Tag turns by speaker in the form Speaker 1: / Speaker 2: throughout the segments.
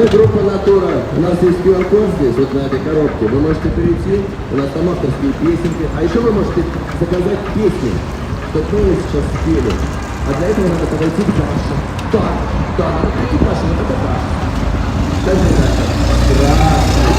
Speaker 1: Мы группа «Натура». У нас есть QR-код здесь, вот на этой коробке. Вы можете перейти, у нас там авторские песенки. А еще вы можете заказать песни, что мы сейчас спели. А для этого надо подойти к Даше. Да, надо прийти к Даше, вот это Даша. Скажи, Даша. Здравствуйте.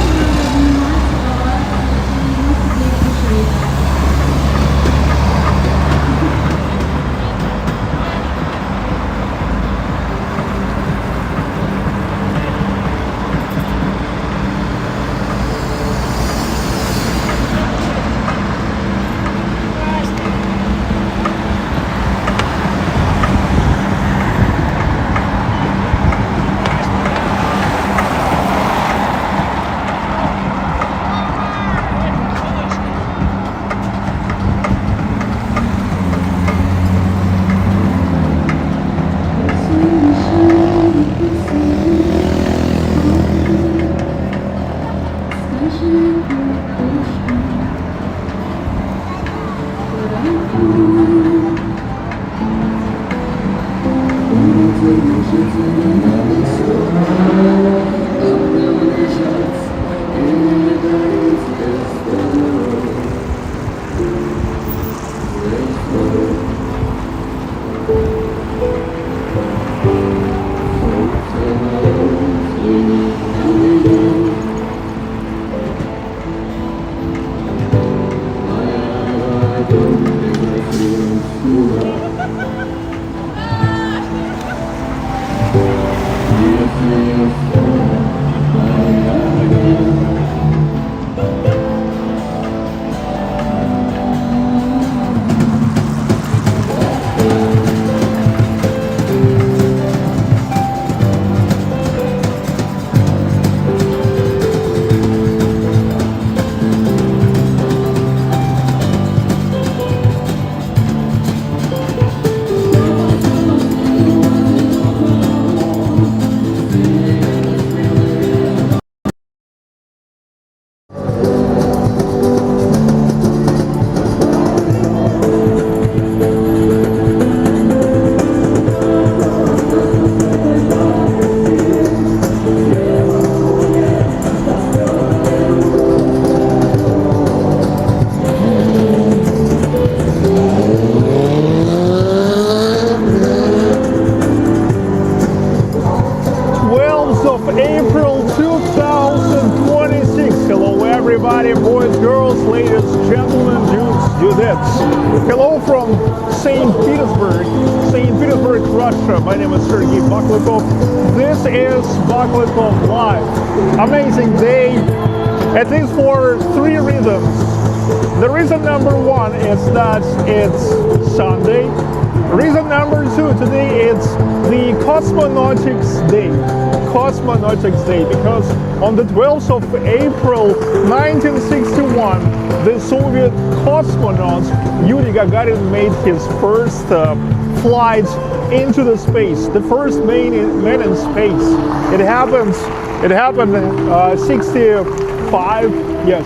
Speaker 2: April 2026. Hello everybody, boys, girls, ladies, gentlemen, dudes, dudettes. Hello from St. Petersburg, Russia. My name is Sergey Baklikov. This is Baklikov Live. Amazing day, at least for three reasons. The reason number one is that it's Sunday. Reason number two, today it's the Cosmonautics Day. Because on the 12th of April 1961, the Soviet cosmonaut Yuri Gagarin made his first flight into the space, the first man in space. It happened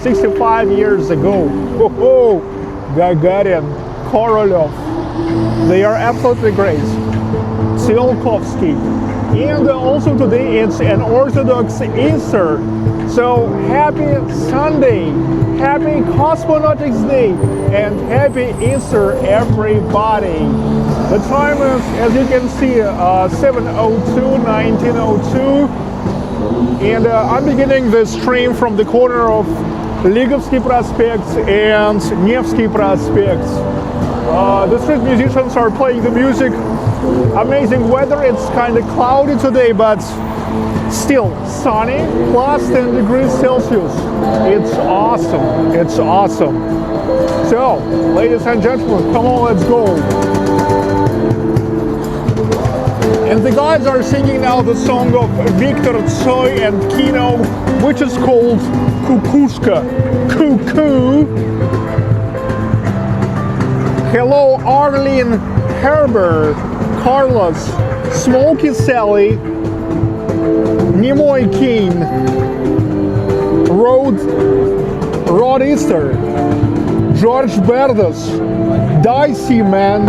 Speaker 2: 65 years ago. Oh, Gagarin, Korolev, they are absolutely great. Tsiolkovsky. And also today it's an Orthodox Easter. So happy Sunday, happy Cosmonautics Day, and happy Easter everybody. The time is, as you can see, 1902. And I'm beginning the stream from the corner of Ligovsky Prospect and Nevsky Prospect. The street musicians are playing the music. Amazing weather. It's kind of cloudy today, but Still sunny, plus 10 degrees Celsius. It's awesome. It's awesome. So, ladies and gentlemen, come on, let's go. And the guys are singing now the song of Victor Tsoi and Kino, which is called Kukushka. Cuckoo. Hello, Arlene Herber, Carlos, Smokey Sally, Nimoy Keen, Rod Easter, George Berdas, Dicey Man,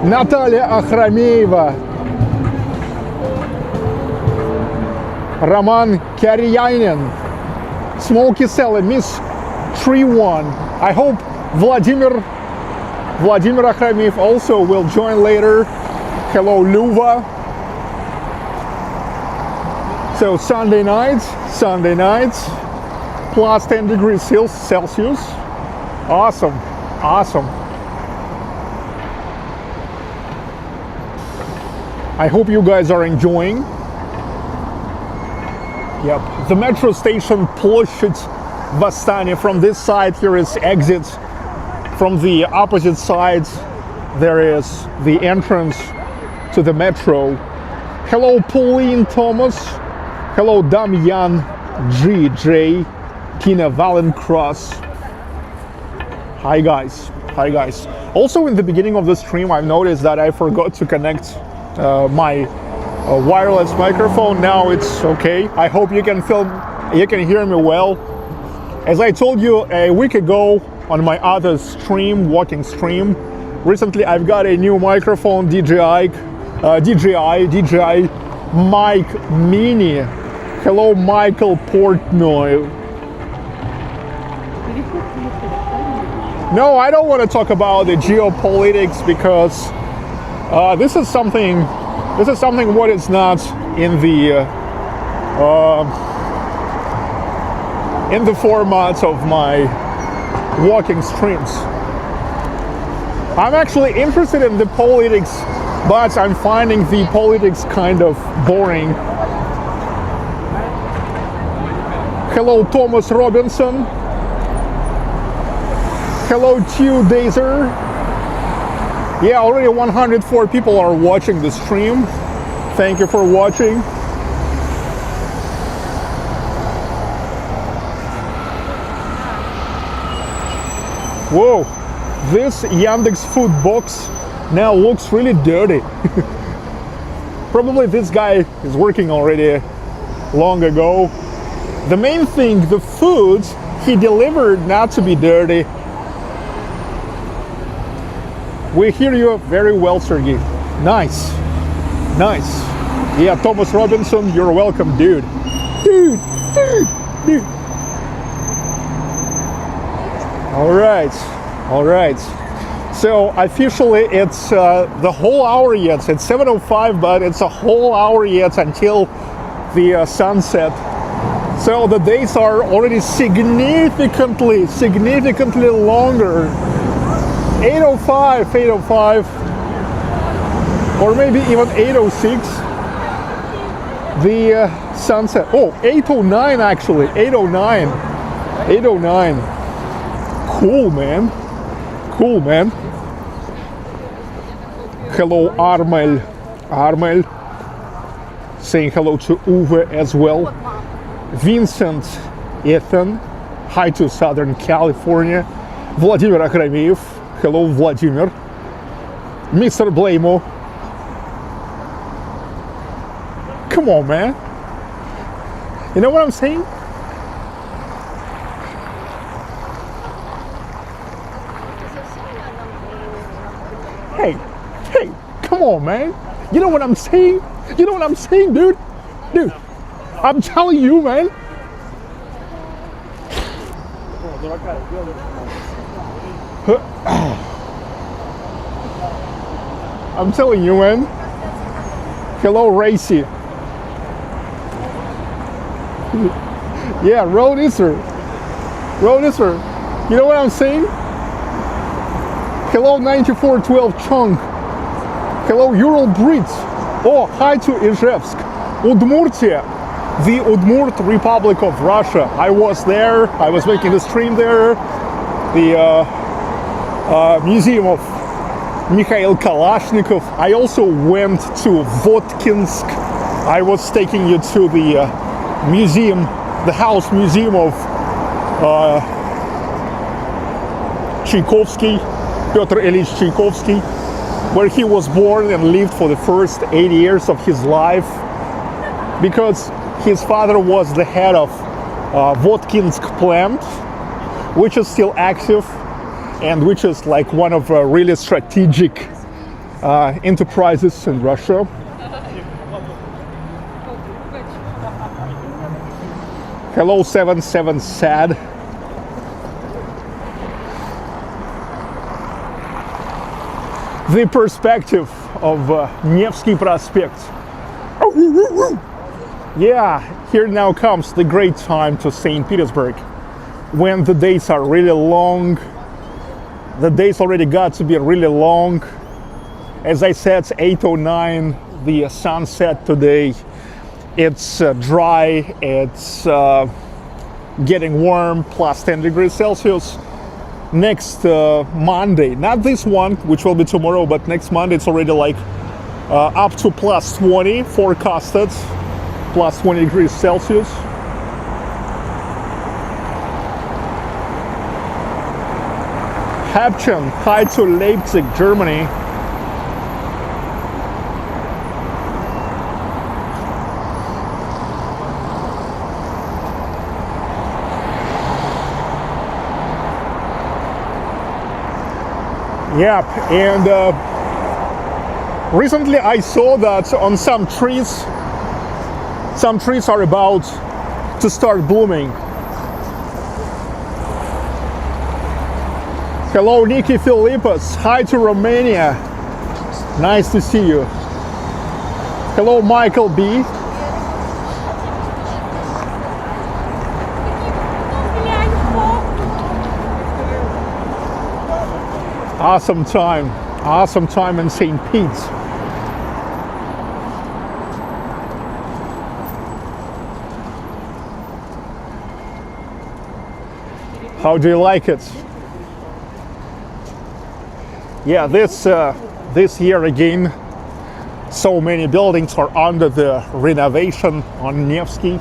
Speaker 2: Natalia Akhrameeva, Roman Karyanin, Smokey Sally, Miss Tree One. I hope Vladimir Akhrameev also will join later. Hello, Luva. So Sunday nights, plus 10 degrees Celsius. Awesome. I hope you guys are enjoying. Yep, the metro station Ploshchad Vastani. From this side here is exits. From the opposite sides there is the entrance to the metro. Hello, Pauline Thomas. Hello, Damian GJ, Tina Valencross. Hi guys. Also, in the beginning of the stream, I've noticed that I forgot to connect my wireless microphone. Now it's okay. I hope you can hear me well. As I told you a week ago on my other stream, walking stream, recently I've got a new microphone, DJI Mic Mini. Hello, Michael Portnoy. No, I don't want to talk about the geopolitics because this is something what is not in the format of my walking streams. I'm actually interested in the politics, but I'm finding the politics kind of boring. Hello, Thomas Robinson. Hello, Tew Dazer. Yeah, already 104 people are watching the stream. Thank you for watching. Whoa, this Yandex food box now looks really dirty. Probably this guy is working already long ago. The main thing, the food he delivered not to be dirty. We hear you very well, Sergey. Nice. Yeah, Thomas Robinson, you're welcome, dude. Dude. All right. So officially it's the whole hour yet. It's 7:05, but it's a whole hour yet until the sunset. So the days are already significantly longer. 8:05, or maybe even 8:06. The sunset. Oh, 8:09 actually. 8:09. Cool, man. Hello, Armel. Saying hello to Uwe as well. Vincent, Ethan. Hi to Southern California. Vladimir Akhrameev. Hello, Vladimir. Mr. Blamo. Come on, man. You know what I'm saying? Hey, come on, man. You know what I'm saying? Dude? Dude, I'm telling you, man. I'm telling you, man. Hello, Racy. Yeah, Road Easter. You know what I'm saying? Hello, 9412 Chong. Hello, Ural Brits. Oh, hi to Ijevsk. Udmurtia. the Udmurt Republic of Russia. I was there, I was making a stream there. The museum of Mikhail Kalashnikov. I also went to Votkinsk. I was taking you to the museum, the house museum of Tchaikovsky, Pyotr Ilyich Tchaikovsky, where he was born and lived for the first 8 years of his life, because his father was the head of Votkinsk plant, which is still active and which is like one of really strategic enterprises in Russia. Hello 77 Sad. The perspective of Nevsky Prospect. Yeah, here now comes the great time to St. Petersburg, when the days are really long. The days already got to be really long. As I said, it's 8:09, the sunset today. It's dry, it's getting warm, plus 10 degrees Celsius. Next Monday, not this one, which will be tomorrow, but next Monday it's already like up to plus 20 forecasted, plus 20 degrees Celsius. Habchen, hi to Leipzig, Germany. Yep, and recently I saw that on some trees are about to start blooming. Hello, Nikki Philippus. Hi to Romania. Nice to see you. Hello, Michael B. Awesome time in St. Pete's. How do you like it? Yeah, this year again, so many buildings are under the renovation on Nevsky.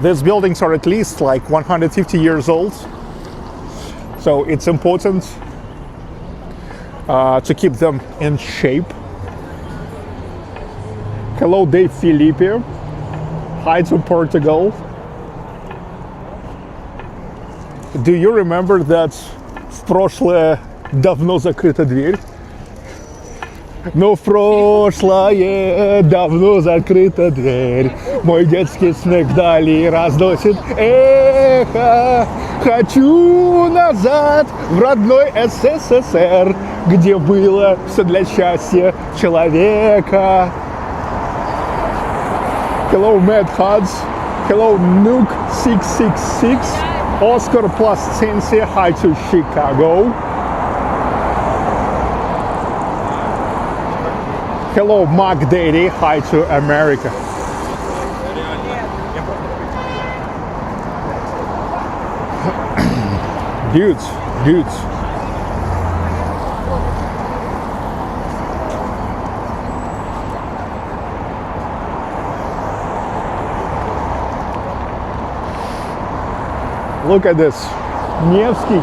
Speaker 2: These buildings are at least like 150 years old, so it's important to keep them in shape. Hello, Dave Felipe. Hi to Portugal. Do you remember that в прошлое давно закрыта дверь? Но в прошлое давно закрыта дверь. Мой детский смех вдали разносит эхо. Хочу назад в родной СССР, где было все для счастья человека. Hello, Matt Huds. Hello, Nuke 666. Oscar Plascense. Hi to Chicago. Hello, Mark Daddy. Hi to America. Dudes. Look at this. Nevsky.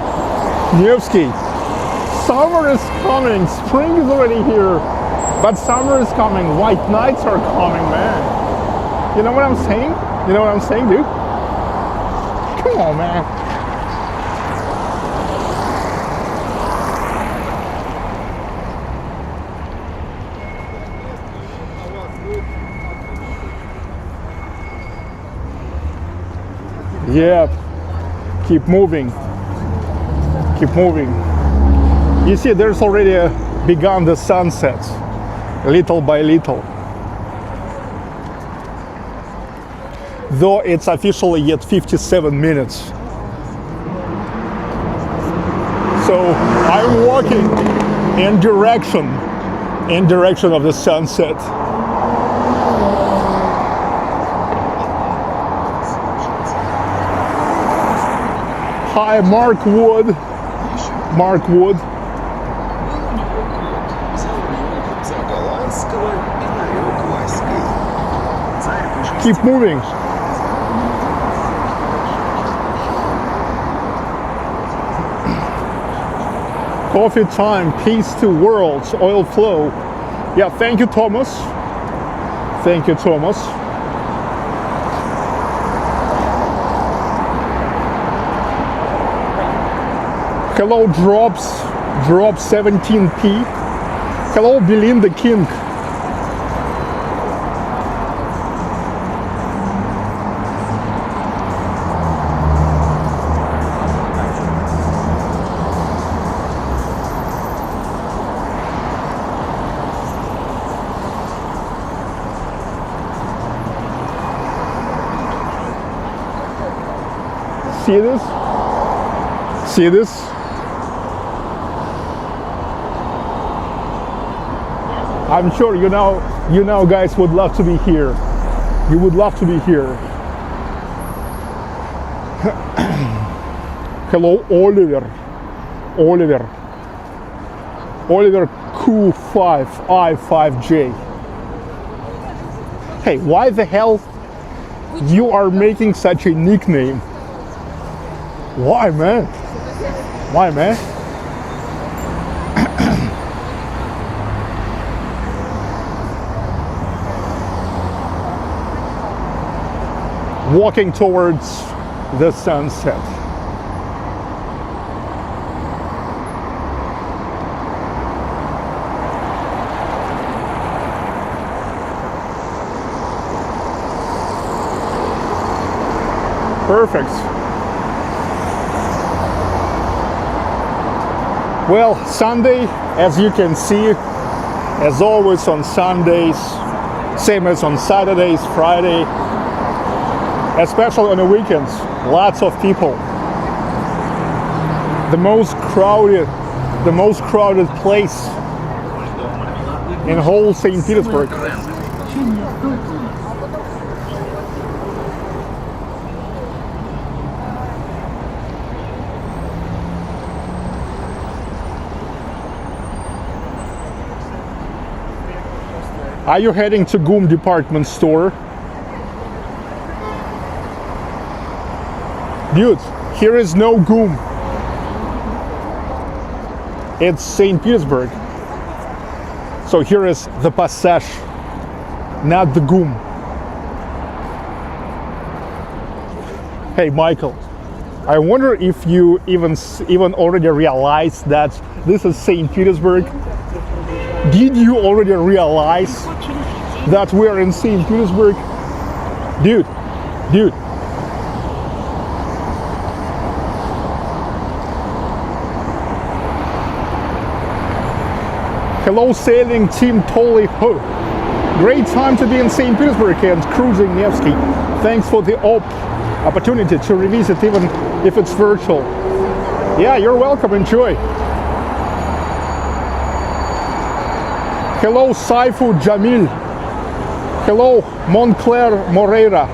Speaker 2: Summer is coming. Spring is already here. But summer is coming. White nights are coming, man. You know what I'm saying? You know what I'm saying, dude? Come on, man. Yeah. Keep moving. You see, there's already begun the sunset, little by little. Though it's officially yet 57 minutes. So I'm walking in direction in direction of the sunset. Hi, Mark Wood. Mark Wood. Keep moving. Coffee time, peace to worlds, oil flow. Yeah, thank you, Thomas. Thank you, Thomas. Hello, drop 17p. Hello, Belinda King. See this? See this? I'm sure you know guys would love to be here. You would love to be here. Hello, Oliver. Oliver Q5I5J. Hey, why the hell you are making such a nickname? Why, man? Why, man? Walking towards the sunset. Perfect. Well, Sunday, as you can see, as always on Sundays, same as on Saturdays, Friday, especially on the weekends, lots of people. The most crowded place in whole St. Petersburg. Are you heading to GUM department store? Dude, here is no GUM. It's St. Petersburg. So here is the Passage, not the GUM. Hey, Michael, I wonder if you even already realized that this is St. Petersburg. Did you already realize that we're in St. Petersburg? Dude. Hello, sailing team Tolly Ho. Great time to be in St. Petersburg and cruising Nevsky. Thanks for the opportunity to revisit, even if it's virtual. Yeah, you're welcome. Enjoy. Hello, Saifu Jamil. Hello, Montclair Moreira.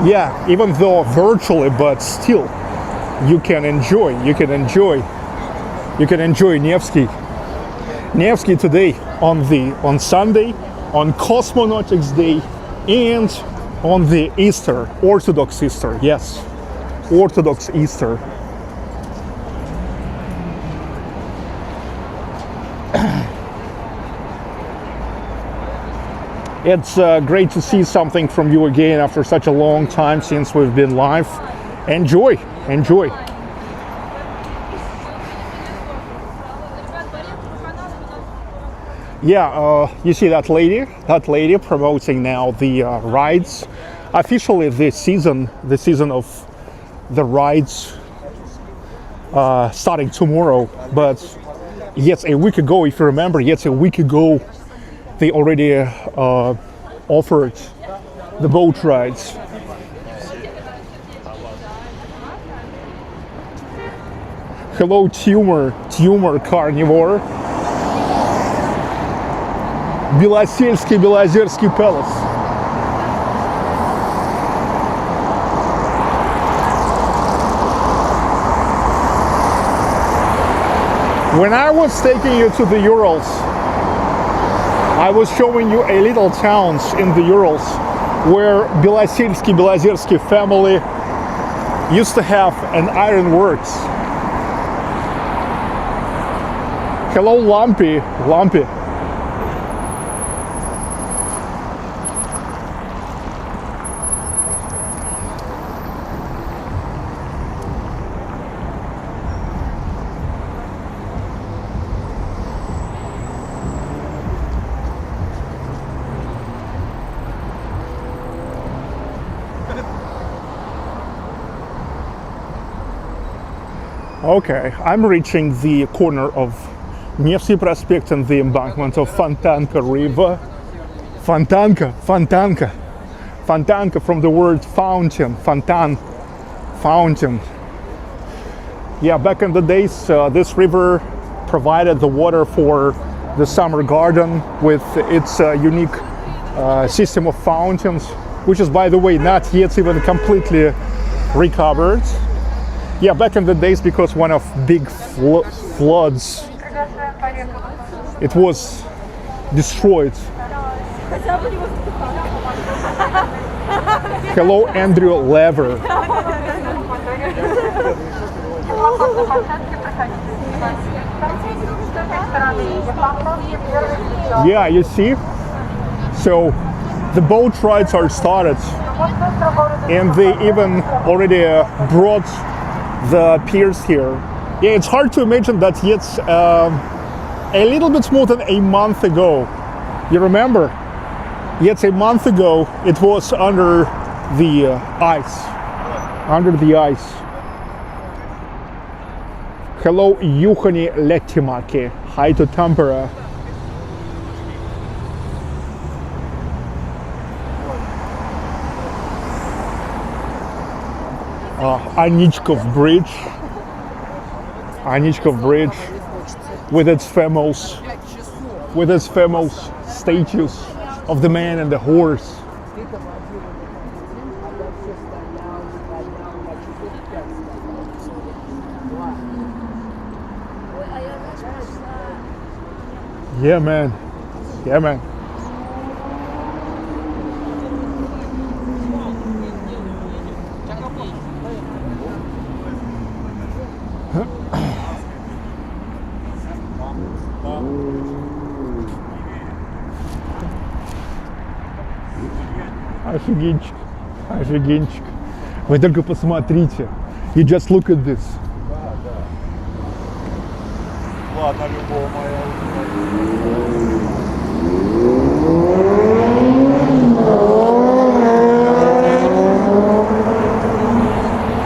Speaker 2: Yeah, even though virtually, but still, you can enjoy Nevsky. Nevsky today on Sunday, on Cosmonautics Day, and on the Easter, Orthodox Easter. Yes, Orthodox Easter. It's great to see something from you again after such a long time since we've been live. Enjoy. Yeah, you see that lady promoting now the rides. Officially, the season of the rides starting tomorrow. But yes, a week ago, if you remember, they already offered the boat rides. Hello, tumor carnivore. Белозерский Palace. When I was taking you to the Urals, I was showing you a little towns in the Urals where Белозерский family used to have an iron works. Hello, Lumpy. Okay, I'm reaching the corner of Nevsky Prospect and the embankment of Fontanka River. Fontanka from the word fountain, fountain. Yeah, back in the days, this river provided the water for the summer garden with its unique system of fountains, which is, by the way, not yet even completely recovered. Yeah, back in the days, because one of big floods, it was destroyed. Hello, Andrew Lever. Yeah, you see? So the boat rides are started, and they even already brought the piers here. Yeah, it's hard to imagine that yet a little bit more than a month ago, you remember? Yet a month ago it was under the ice. Hello, Juhani Letimaki. Hi to Tampere. Anichkov Bridge with its famous statues of the man and the horse. Yeah, man. Офигенчик. Вы только посмотрите. You just look at this.
Speaker 3: Ладно, любого моя.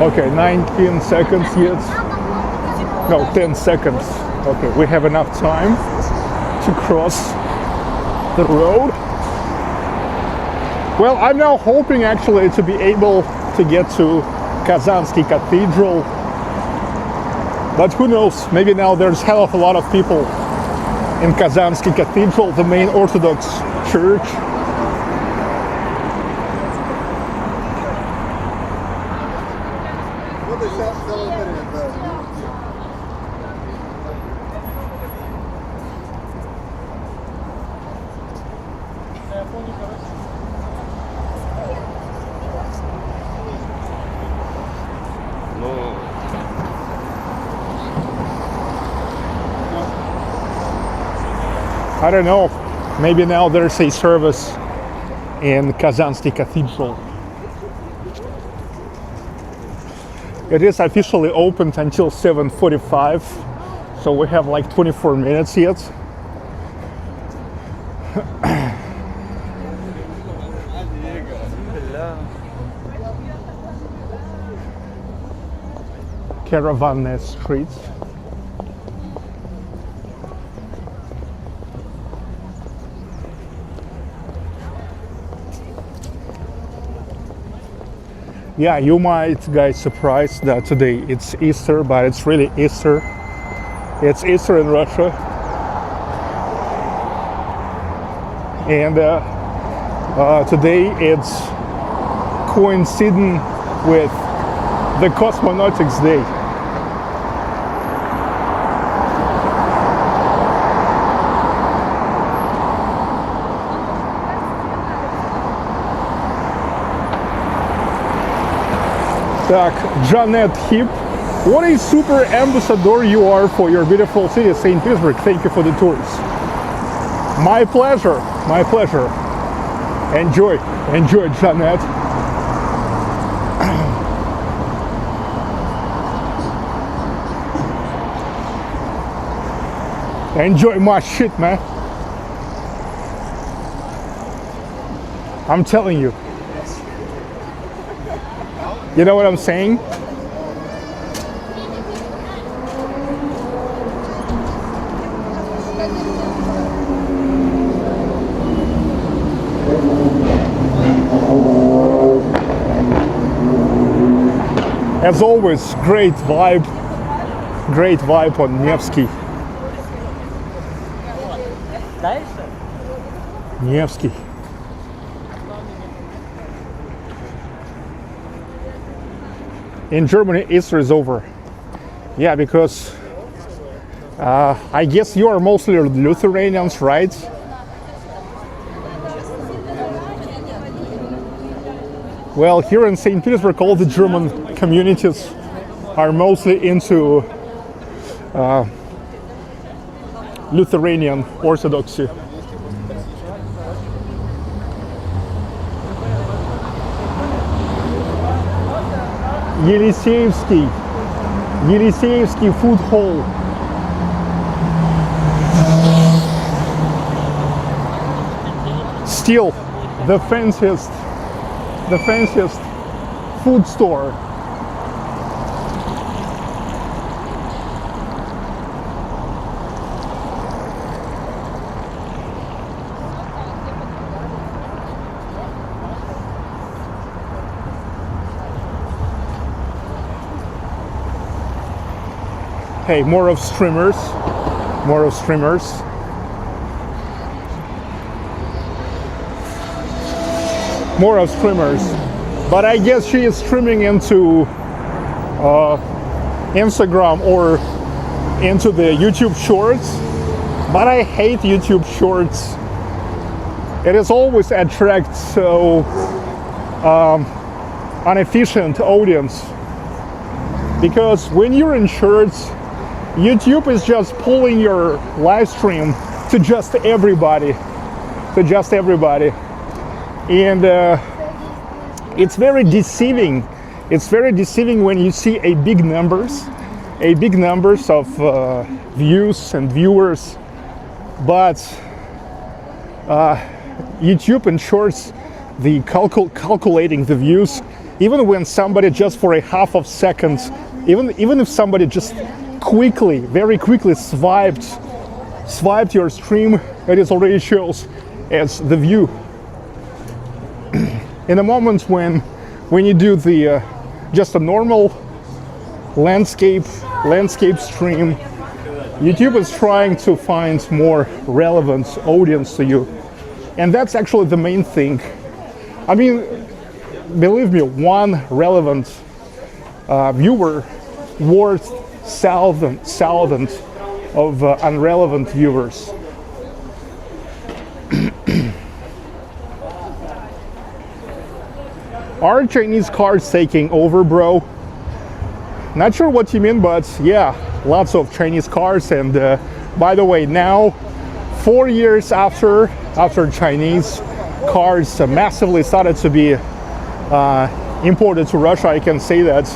Speaker 2: Okay, 19 seconds yet. No, 10 seconds. Okay, we have enough time to cross the road. Well, I'm now hoping actually to be able to get to Kazansky Cathedral. But who knows, maybe now there's hell of a lot of people in Kazansky Cathedral, the main Orthodox church. I don't know, maybe now there's a service in Kazansky Cathedral. It is officially opened until 7:45, so we have like 24 minutes yet. Caravan Street. Yeah, you might guys surprised that today it's Easter, but it's really Easter. It's Easter in Russia. And today it's coinciding with the Cosmonautics Day. Так, Janet Hip, what a super ambassador you are for your beautiful city, St. Petersburg. Thank you for the tours. My pleasure, my pleasure. Enjoy, enjoy, Janet. Enjoy my shit, man. I'm telling you. You know what I'm saying? As always, great vibe on Nevsky. Nevsky. In Germany, Easter is over. Yeah, because I guess you are mostly Lutheranians, right? Well, here in St. Petersburg, all the German communities are mostly into Lutheran Orthodoxy. Елисеевский food hall. Still the fanciest food store. Hey, more of streamers. More of streamers. More of streamers. But I guess she is streaming into Instagram or into the YouTube Shorts. But I hate YouTube Shorts. It is always attracts so inefficient audience. Because when you're in Shorts, YouTube is just pulling your live stream to just everybody. And it's very deceiving. It's very deceiving when you see a big numbers of views and viewers. But YouTube and Shorts, the calculating the views, even when somebody just for a half of seconds, even if somebody just very quickly swiped your stream, it is already shows as the view. In a moment when you do the just a normal landscape stream, YouTube is trying to find more relevant audience to you, and that's actually the main thing. I mean, believe me, one relevant viewer worth thousands of unrelevant viewers. Are Chinese cars taking over, bro? Not sure what you mean, but yeah, lots of Chinese cars. And by the way, now 4 years after Chinese cars massively started to be imported to Russia, I can say that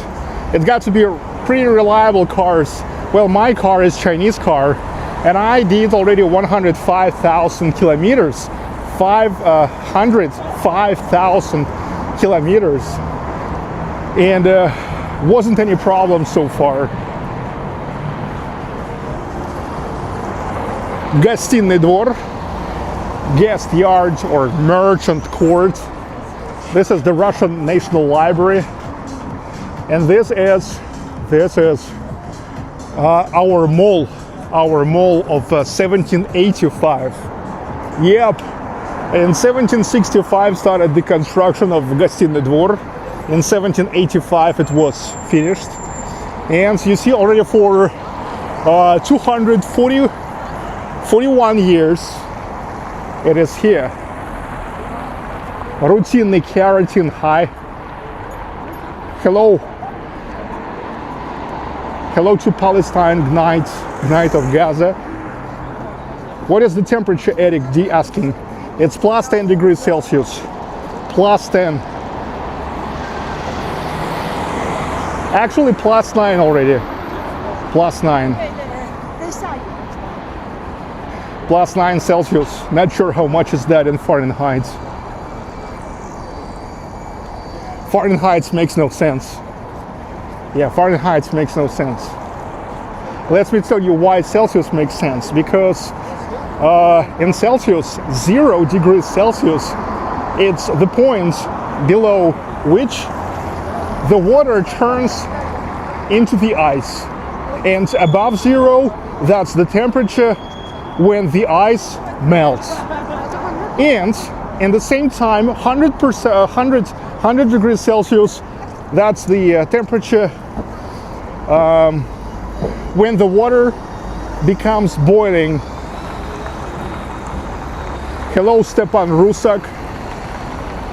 Speaker 2: it got to be pretty reliable cars. Well, my car is Chinese car, and I did already 105,000 kilometers, 505,000 kilometers, and wasn't any problem so far. Гостиный двор, guest yard or merchant court. This is the Russian National Library. And this is our mall of 1785. Yep. In 1765 started the construction of Гостиный двор. In 1785 it was finished. And you see already for 241 years it is here. Routine keratin. Hi. Hello. Hello to Palestine, Ignite of Gaza. What is the temperature, Eric D asking? It's plus 10 degrees Celsius. Plus 10. Actually plus 9 already. Plus 9. Plus 9 Celsius. Not sure how much is that in Fahrenheit. Fahrenheit makes no sense. Yeah, Fahrenheit makes no sense. Let me tell you why Celsius makes sense. Because in Celsius, 0 degrees Celsius, it's the point below which the water turns into the ice. And above 0, that's the temperature when the ice melts. And at the same time, 100 degrees Celsius, that's the temperature when the water becomes boiling. Hello, Stepan Rusak.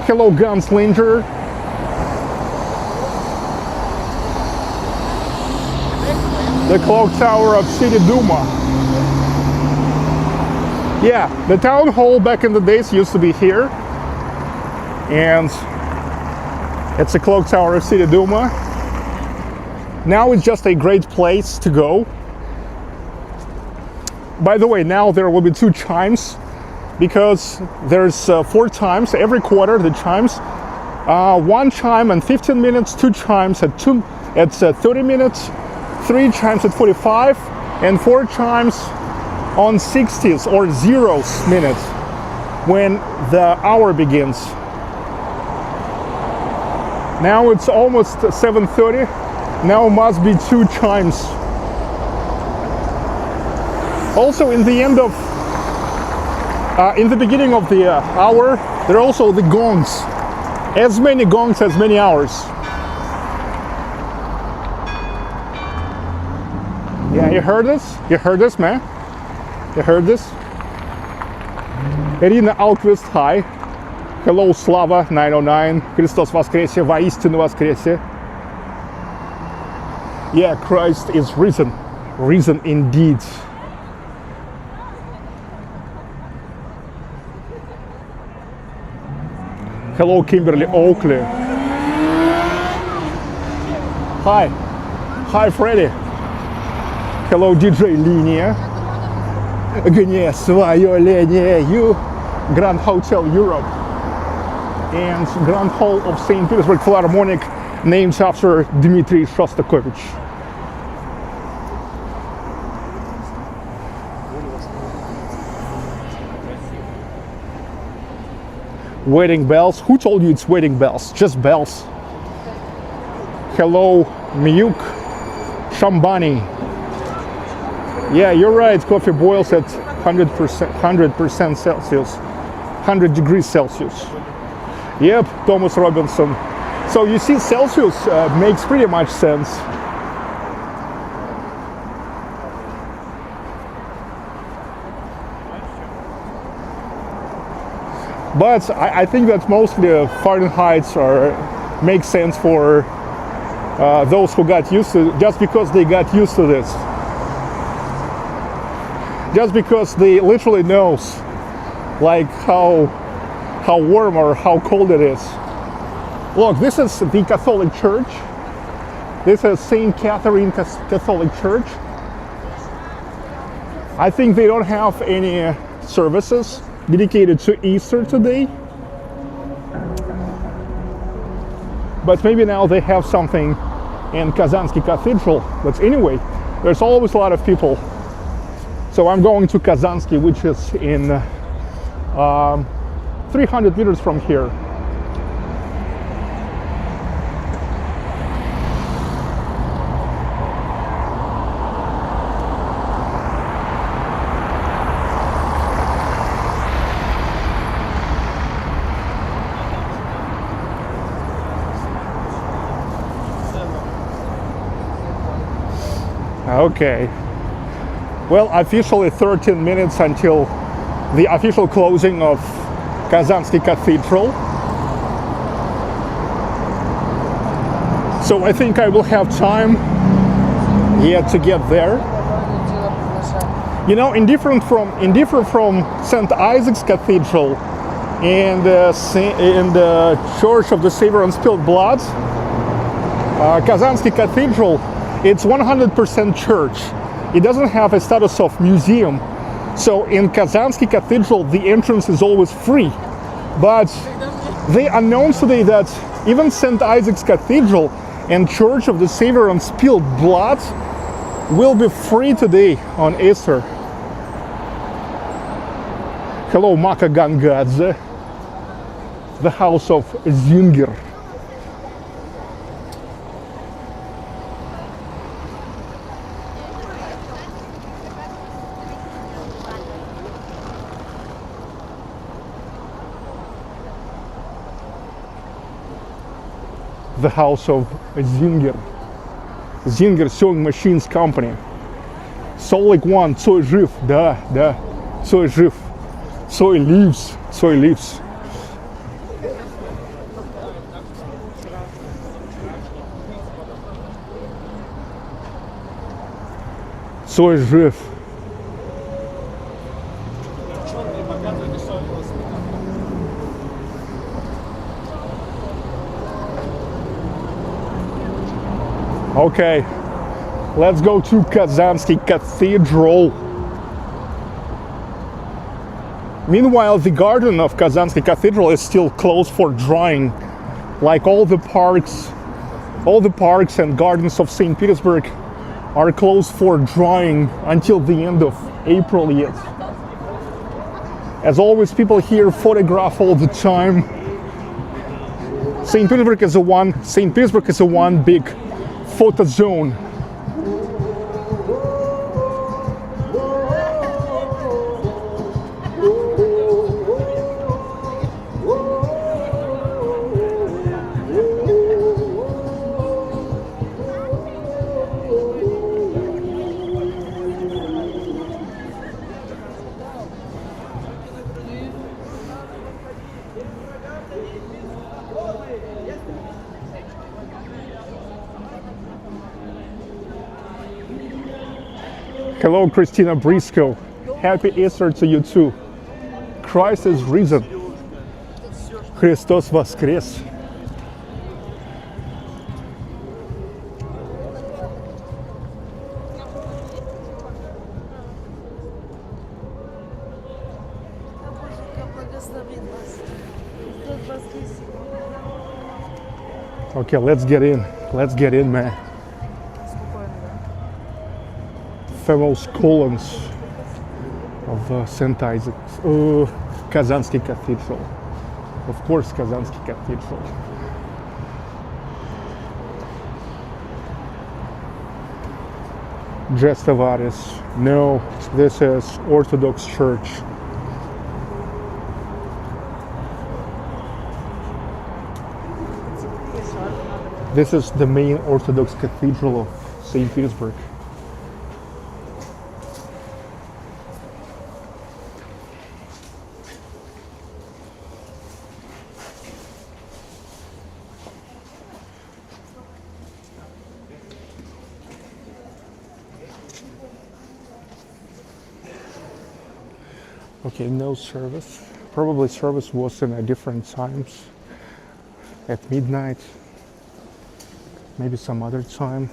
Speaker 2: Hello, Gunslinger. The clock tower of City Duma. Yeah, the town hall back in the days used to be here. And it's a clock tower of City Duma. Now it's just a great place to go. By the way, now there will be 2 chimes because there's 4 chimes every quarter. The chimes, 1 chime in 15 minutes, 2 chimes at 30 minutes, 3 chimes at 45, and 4 chimes on 60s or 0s minutes when the hour begins. Now it's almost 7:30. Now must be 2 chimes. Also, in the end of, in the beginning of the hour, there are also the gongs. As many gongs as many hours. Yeah, you heard this? You heard this, man? You heard this? Irina Alquist, hi. Hello, Slava 909. Christos воскресе, воистину воскресе. Yeah, Christ is risen. Risen indeed. Hello, Kimberly Oakley. Hi. Hi, Freddy. Hello, DJ Linia. Гне свое лению. Grand Hotel Europe. And Grand Hall of St Petersburg Philharmonic, named after Dmitry Shostakovich. Wedding bells? Who told you it's wedding bells? Just bells. Hello, Miyuk Shambani. Yeah, you're right. Coffee boils at 100% Celsius, 100 degrees Celsius. Yep, Thomas Robinson. So you see, Celsius makes pretty much sense. But I think that mostly Fahrenheit makes sense for those who got used to it, just because they got used to this. Just because they literally knows like how warm or how cold it is. Look, this is the Catholic Church. This is St. Catherine Catholic Church. I think they don't have any services dedicated to Easter today. But maybe now they have something in Kazansky Cathedral. But anyway, there's always a lot of people. So I'm going to Kazansky, which is in 300 meters from here. Okay. Well, officially 13 minutes until the official closing of Kazansky Cathedral. So I think I will have time yet to get there. You know, indifferent from St. Isaac's Cathedral and the Church of the Savior and Spilled Blood, Kazansky Cathedral, it's 100% church. It doesn't have a status of museum. So in Kazansky Cathedral, the entrance is always free. But they announced today that even St. Isaac's Cathedral and Church of the Savior and Spilled Blood will be free today on Easter. Hello, Maka Gangadze, the house of Zinger. The house of Zinger. Zinger Sewing Machines Company. Solik One, Цой жив, да, Цой жив. Цой lives, Цой lives. Цой жив. Okay, let's go to Kazansky Cathedral. Meanwhile, the garden of Kazansky Cathedral is still closed for drying, like all the parks and gardens of St. Petersburg are closed for drying until the end of April yet. As always, people here photograph all the time. St. Petersburg is a one big photo zone. Hello, Christina Briscoe. Happy Easter to you too. Christ is risen. Христос воскрес. Okay, let's get in. Let's get in, man. Famous columns of St. Isaac's, Kazansky Cathedral. Of course, Kazansky Cathedral. Jestavaris. No, this is Orthodox Church. This is the main Orthodox Cathedral of St. Petersburg. Okay, no service. Probably service was in a different times. At midnight. Maybe some other time.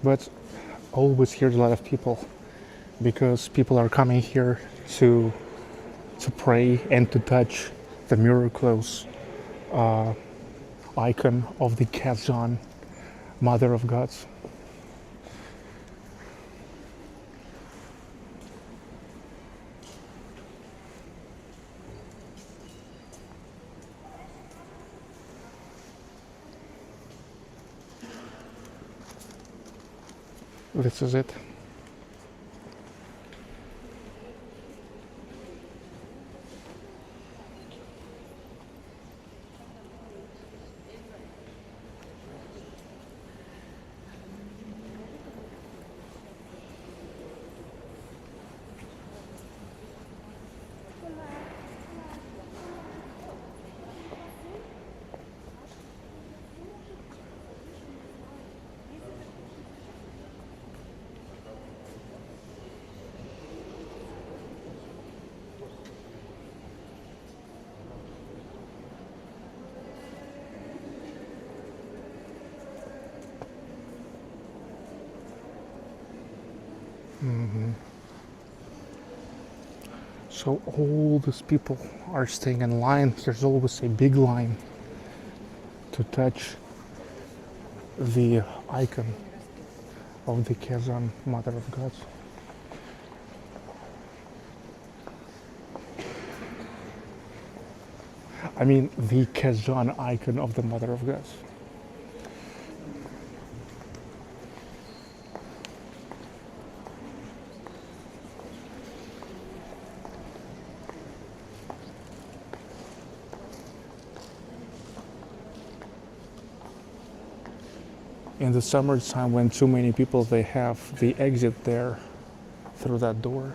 Speaker 2: But always here's a lot of people because people are coming here to pray and to touch the miraculous icon of the Kazan, Mother of Gods. This is it. So all these people are staying in line. There's always a big line to touch the icon of the Kazan Mother of God. I mean, the Kazan icon of the Mother of God. In the summertime, when too many people, they have the exit there through that door.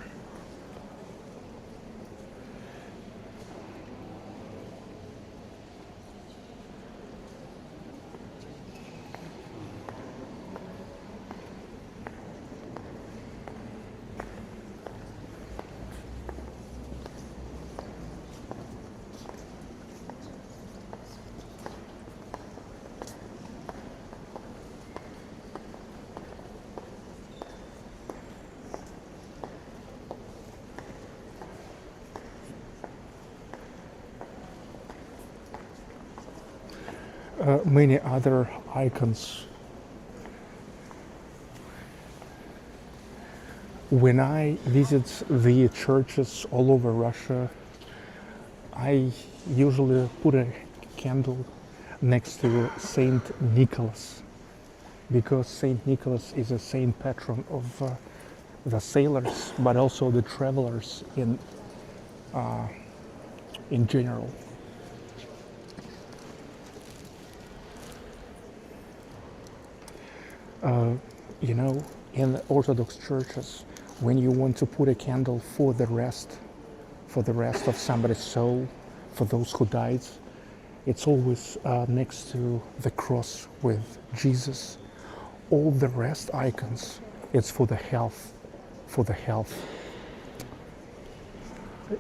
Speaker 2: Many other icons. When I visit the churches all over Russia, I usually put a candle next to Saint Nicholas, because Saint Nicholas is a saint patron of the sailors, but also the travelers in general. You know, in Orthodox churches, when you want to put a candle for the rest of somebody's soul, for those who died, it's always next to the cross with Jesus. All the rest icons, it's for the health,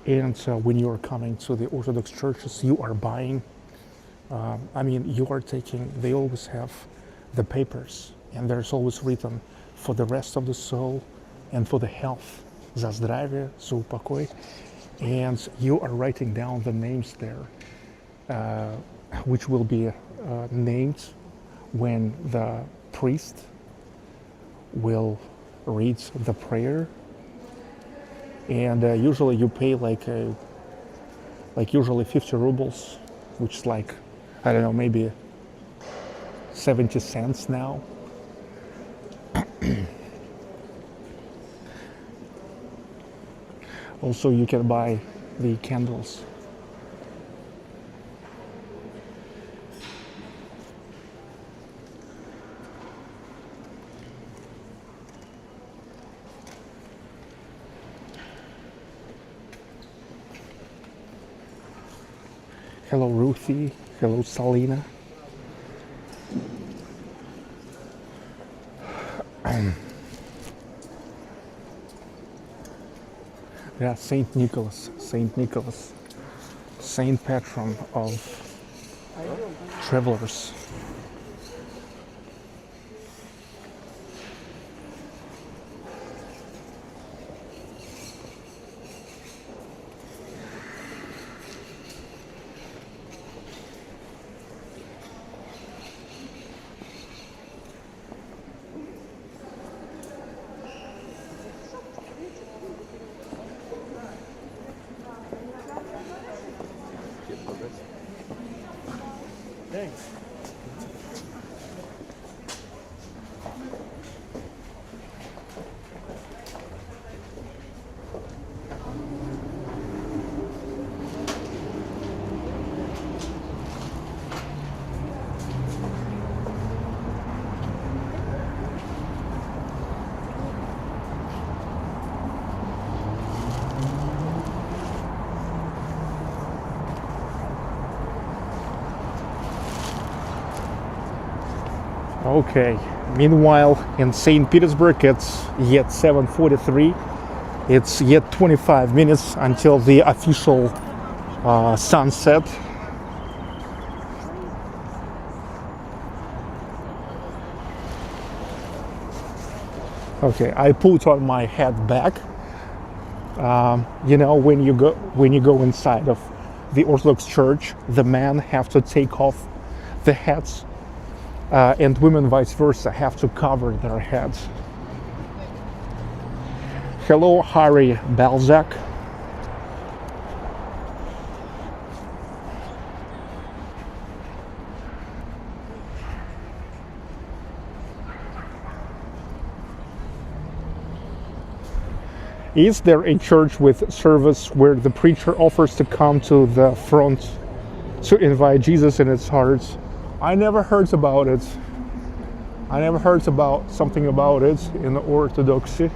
Speaker 2: And when you are coming to the Orthodox churches, you are buying. You are taking. They always have the papers, and there's always written for the rest of the soul and for the health, за здравие, за упокой, and you are writing down the names there, which will be named when the priest will read the prayer, and usually you pay like usually 50 rubles, which is like, I don't know, maybe 70 cents now. Also, you can buy the candles. Hello, Ruthie. Hello, Salina. Yeah, Saint Nicholas, saint patron of travelers.
Speaker 3: Thanks.
Speaker 2: Okay, meanwhile in St. Petersburg it's yet 7:43. It's yet 25 minutes until the official sunset. Okay, I put on my hat back. You know, when you go inside of the Orthodox Church, the men have to take off the hats, and women vice versa have to cover their heads. Hello, Harry Balzac. Is there a church with service where the preacher offers to come to the front to invite Jesus in its heart? I never heard about it. I never heard about something about it in the Orthodoxy.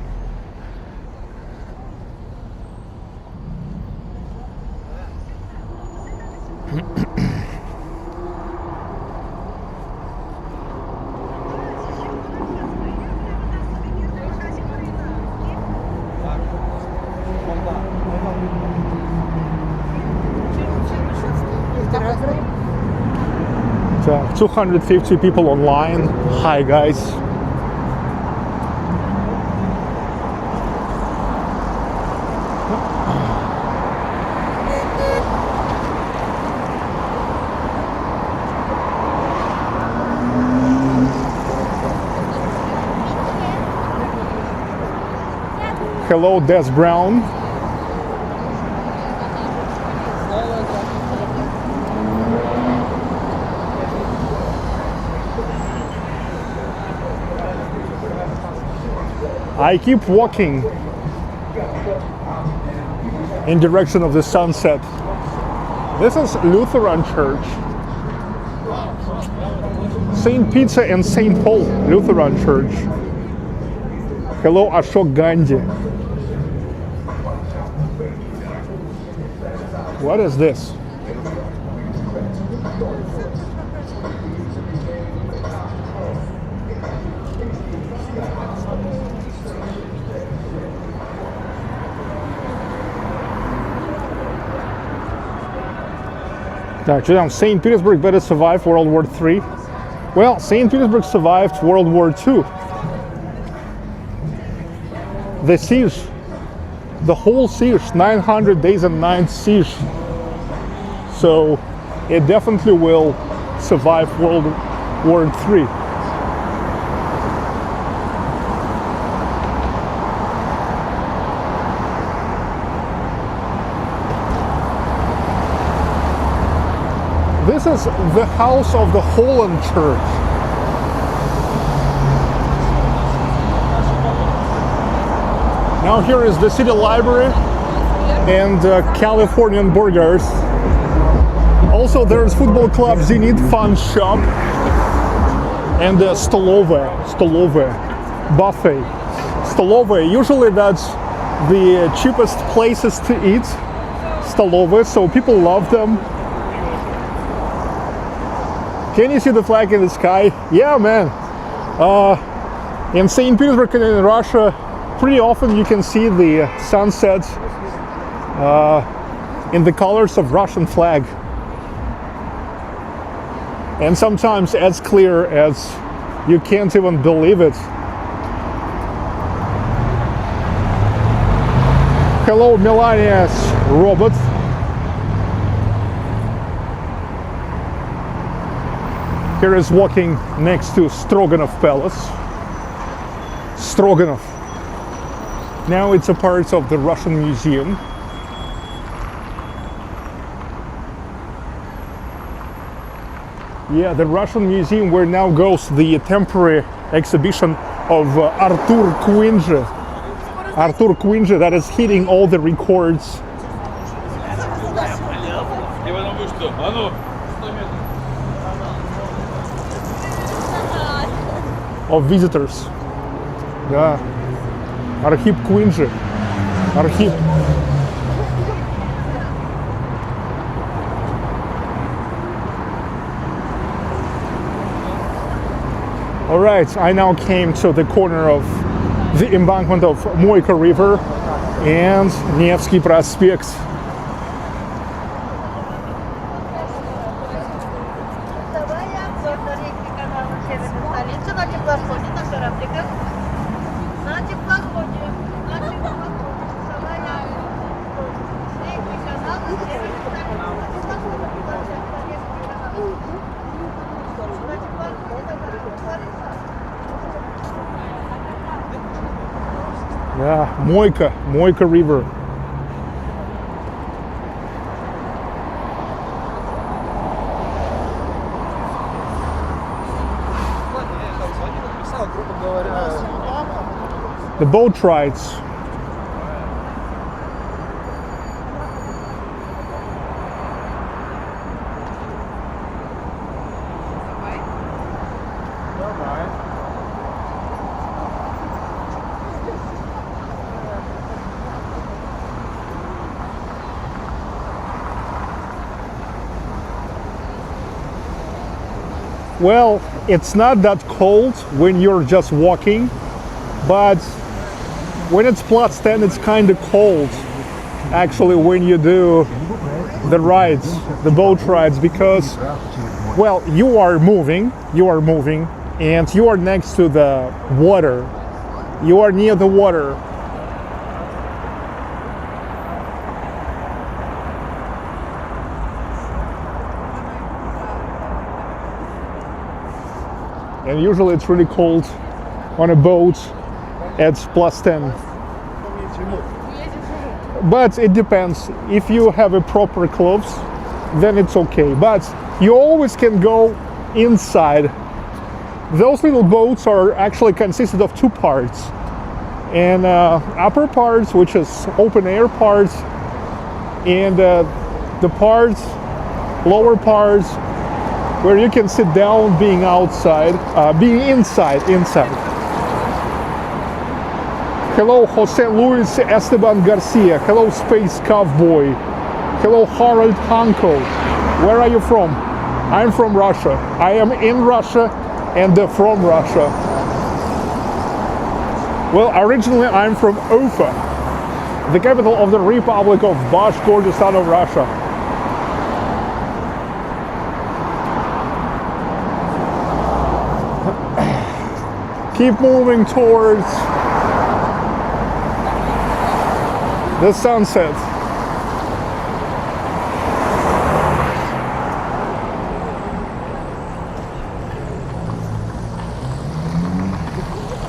Speaker 2: So 250 people online. Hi guys. Hello, Des Brown. I keep walking in direction of the sunset. This is Lutheran Church. St. Peter and St. Paul Lutheran Church. Hello, Ashok Gandhi. What is this? Так, что там? St. Petersburg better survive World War III. Well, St. Petersburg survived World War II. The siege, the whole siege, 900 days and nights siege. So it definitely will survive World War III. This is the house of the Holland Church. Now here is the city library and Californian burgers. Also there's football club Zenit Fun Shop and stolove, buffet. Stolove, usually that's the cheapest places to eat, stolove, so people love them. Can you see the flag in the sky? Yeah, man. In St. Petersburg and in Russia, pretty often you can see the sunset in the colors of Russian flag. And sometimes as clear as you can't even believe it. Hello, Melania's robot. Here is walking next to Stroganov Palace. Stroganov. Now it's a part of the Russian Museum. Yeah, the Russian Museum where now goes the temporary exhibition of Artur Quinge. Artur Quinge that is hitting all the records. Of visitors. Yeah. Archiv Quinge. Archiv. All right, I now came to the corner of the embankment of Moika River and Nevsky Prospect. Yeah, Moika River. The boat rides. Well, it's not that cold when you're just walking, but when it's plus 10, it's kind of cold actually when you do the rides, the boat rides, because, well, you are moving, and you are next to the water. You are near the water. And usually it's really cold on a boat at plus 10. But it depends. If you have a proper clothes, then it's okay. But you always can go inside. Those little boats are actually consisted of two parts. And upper parts, which is open air parts, and the parts, lower parts, where you can sit down being outside, being inside. Hello, Jose Luis Esteban Garcia. Hello, Space Cowboy. Hello, Harold Hanko. Where are you from? I'm from Russia. I am in Russia and from Russia. Well, originally I'm from Ufa, the capital of the Republic of Bashkortostan of Russia. Keep moving towards the sunset.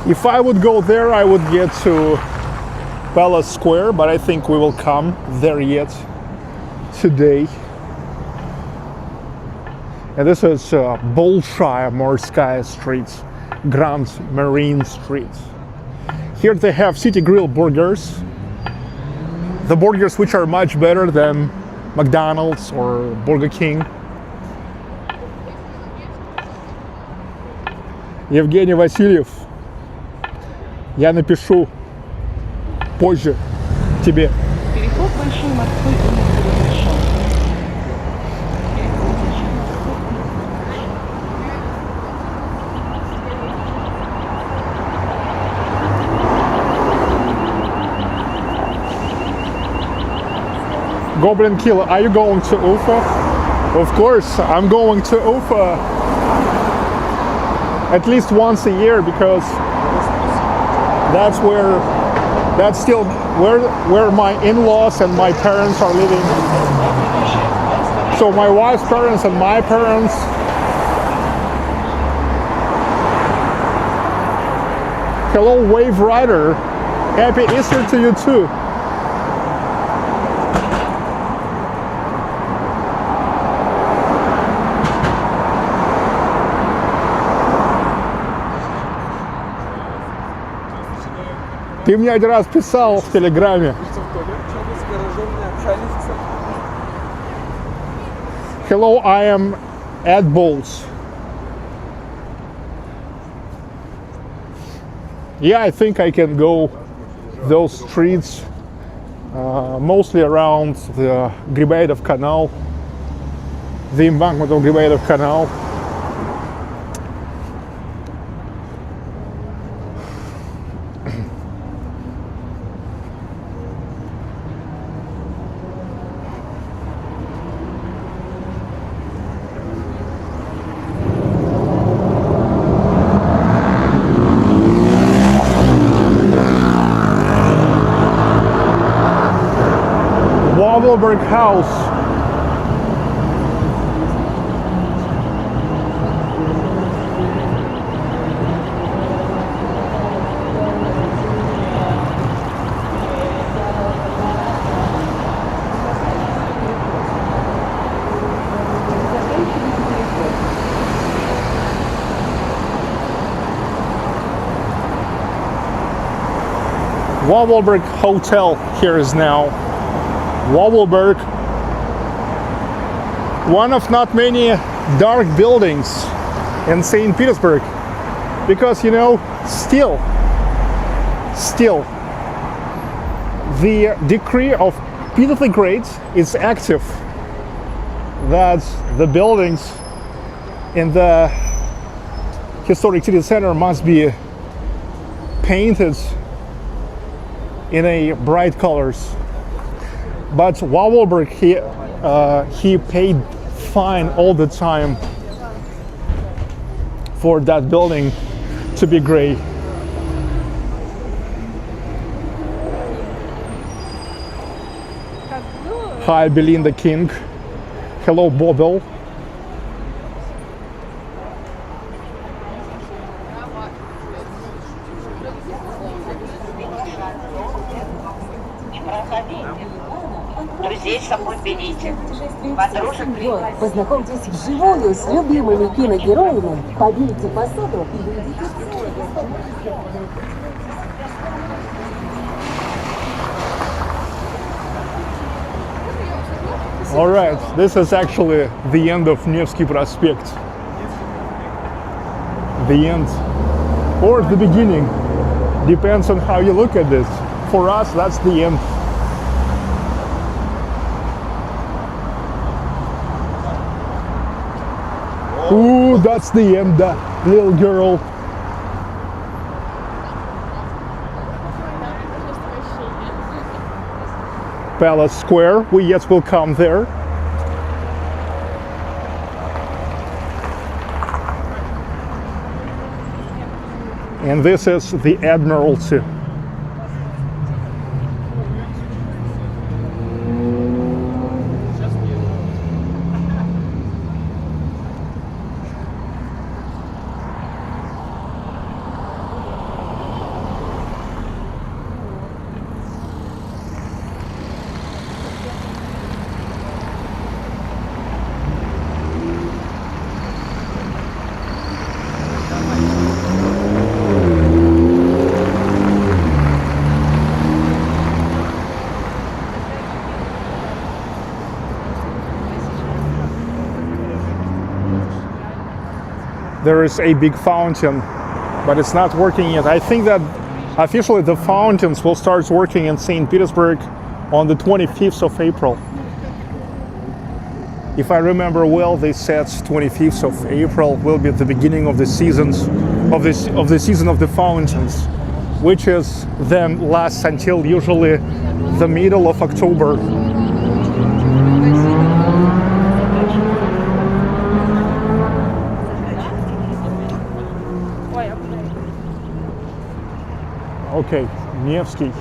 Speaker 2: If I would go there, I would get to Palace Square, but I think we will come there yet today. And this is Bolshaya Morskaya Street, Grand Marine Street. Here they have City Grill burgers. The burgers which are much better than McDonald's or Burger King. Евгений Васильев, я напишу позже тебе.
Speaker 4: Переход большой морской завершен.
Speaker 2: Goblin Killer, are you going to Ufa? Of course, I'm going to Ufa at least once a year because that's still where my in-laws and my parents are living. So my wife's parents and my parents. Hello, Wave Rider. Happy Easter to you too. Ты мне один раз писал в Телеграме. Hello, I am at Bowls. Yeah, I think I can go those streets, mostly around the Грибоедов Canal, the embankment of Грибоедов Canal. Wobbleberg House. Wawelberg Hotel here is now. Wawelberg, one of not many dark buildings in St. Petersburg, because you know, still the decree of Peter the Great is active, that the buildings in the historic city center must be painted in a bright colors. But Wawelberg, he paid fine all the time for that building to be gray. Hi, Belinda King. Hello, Bobel.
Speaker 5: Друзей с собой берите. Подружек пригласите.
Speaker 6: Познакомьтесь вживую с любимыми киногероями, побейте посуду и выйдите в цель.
Speaker 2: All right, this is actually the end of Nevsky Prospect. The end, or the beginning, depends on how you look at this. For us, that's the end. Ooh, that's the end, that little girl. Palace Square, we yet will come there. And this is the Admiralty. There is a big fountain, but it's not working yet. I think that officially the fountains will start working in St. Petersburg on the 25th of April. If I remember well, they said 25th of April will be the beginning of the seasons of the season of the fountains, which is then lasts until usually the middle of October. Okay, Nevsky.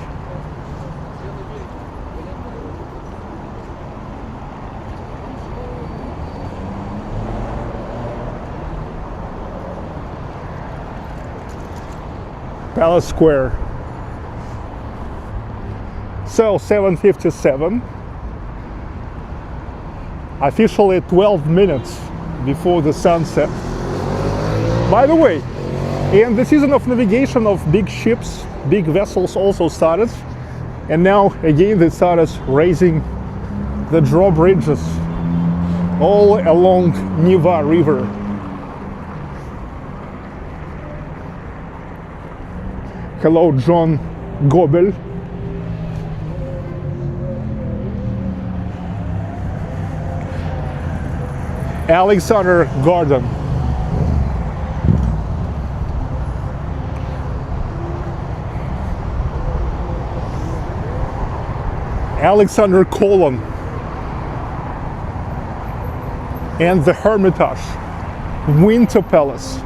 Speaker 2: Palace Square. So 7:57. Officially 12 minutes before the sunset. By the way, in the season of navigation of big ships, big vessels also started, and now again they started raising the drawbridges all along Neva River. Hello, John Gobel. Alexander Gordon. Alexander Colon and the Hermitage, Winter Palace.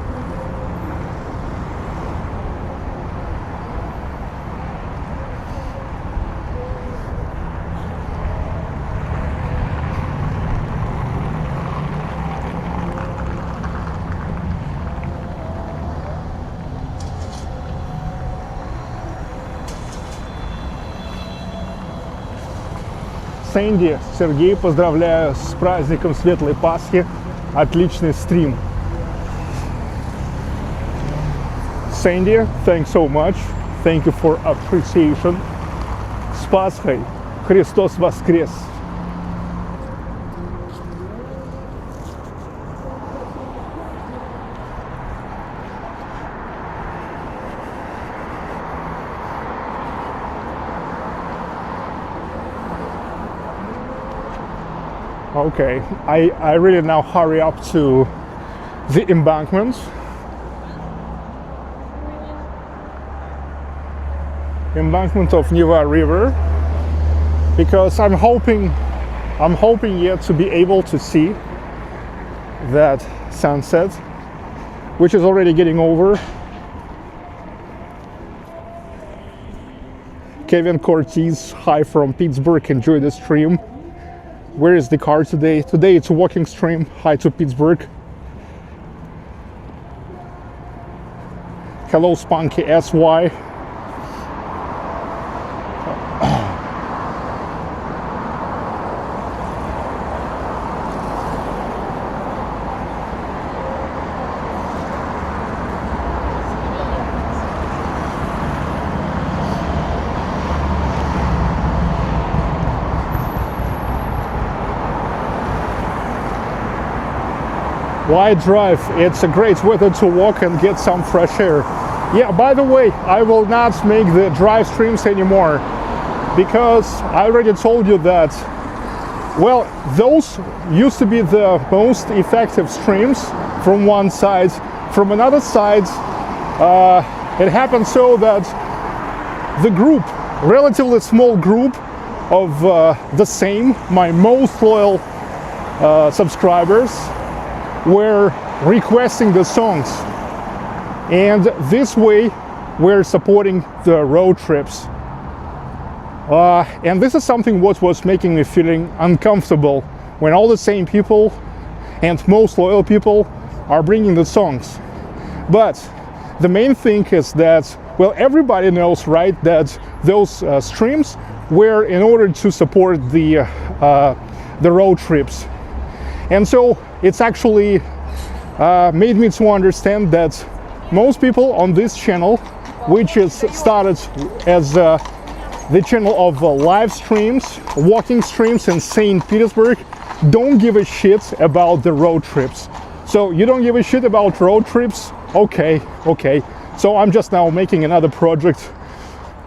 Speaker 2: Сэнди, Сергей, поздравляю с праздником Светлой Пасхи. Отличный стрим. Sandy, thanks so much Thank you for appreciation. С Пасхой. Христос воскрес. Okay, I really now hurry up to the embankment. Embankment of Neva River, because I'm hoping yet to be able to see that sunset, which is already getting over. Kevin Cortez, hi from Pittsburgh, enjoy the stream. Where is the car today? Today it's a walking stream. Hi to Pittsburgh. Hello Spunky SY. Why drive? It's a great weather to walk and get some fresh air. Yeah, by the way, I will not make the drive streams anymore because I already told you that, well, those used to be the most effective streams from one side. From another side, it happened so that the group, relatively small group of the same, my most loyal subscribers, were requesting the songs, and this way we're supporting the road trips, and this is something what was making me feeling uncomfortable, when all the same people and most loyal people are bringing the songs. But the main thing is that, well, everybody knows, right, that those streams were in order to support the road trips. And so it's actually made me to understand that most people on this channel, which is started as the channel of live streams, walking streams in St. Petersburg, don't give a shit about the road trips. So you don't give a shit about road trips? Okay. So I'm just now making another project,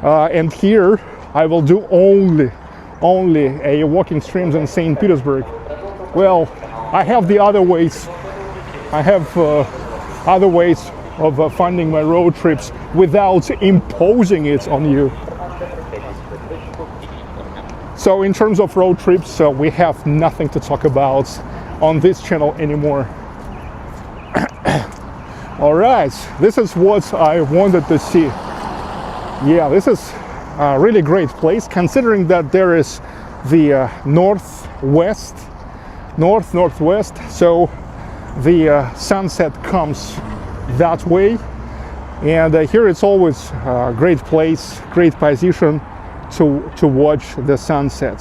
Speaker 2: and here I will do only a walking streams in St. Petersburg. Well, I have the other ways. I have other ways of funding my road trips without imposing it on you. So in terms of road trips, we have nothing to talk about on this channel anymore. All right, this is what I wanted to see. Yeah, this is a really great place, considering that there is the northwest, so the sunset comes that way, and here it's always a great place, great position to watch the sunset.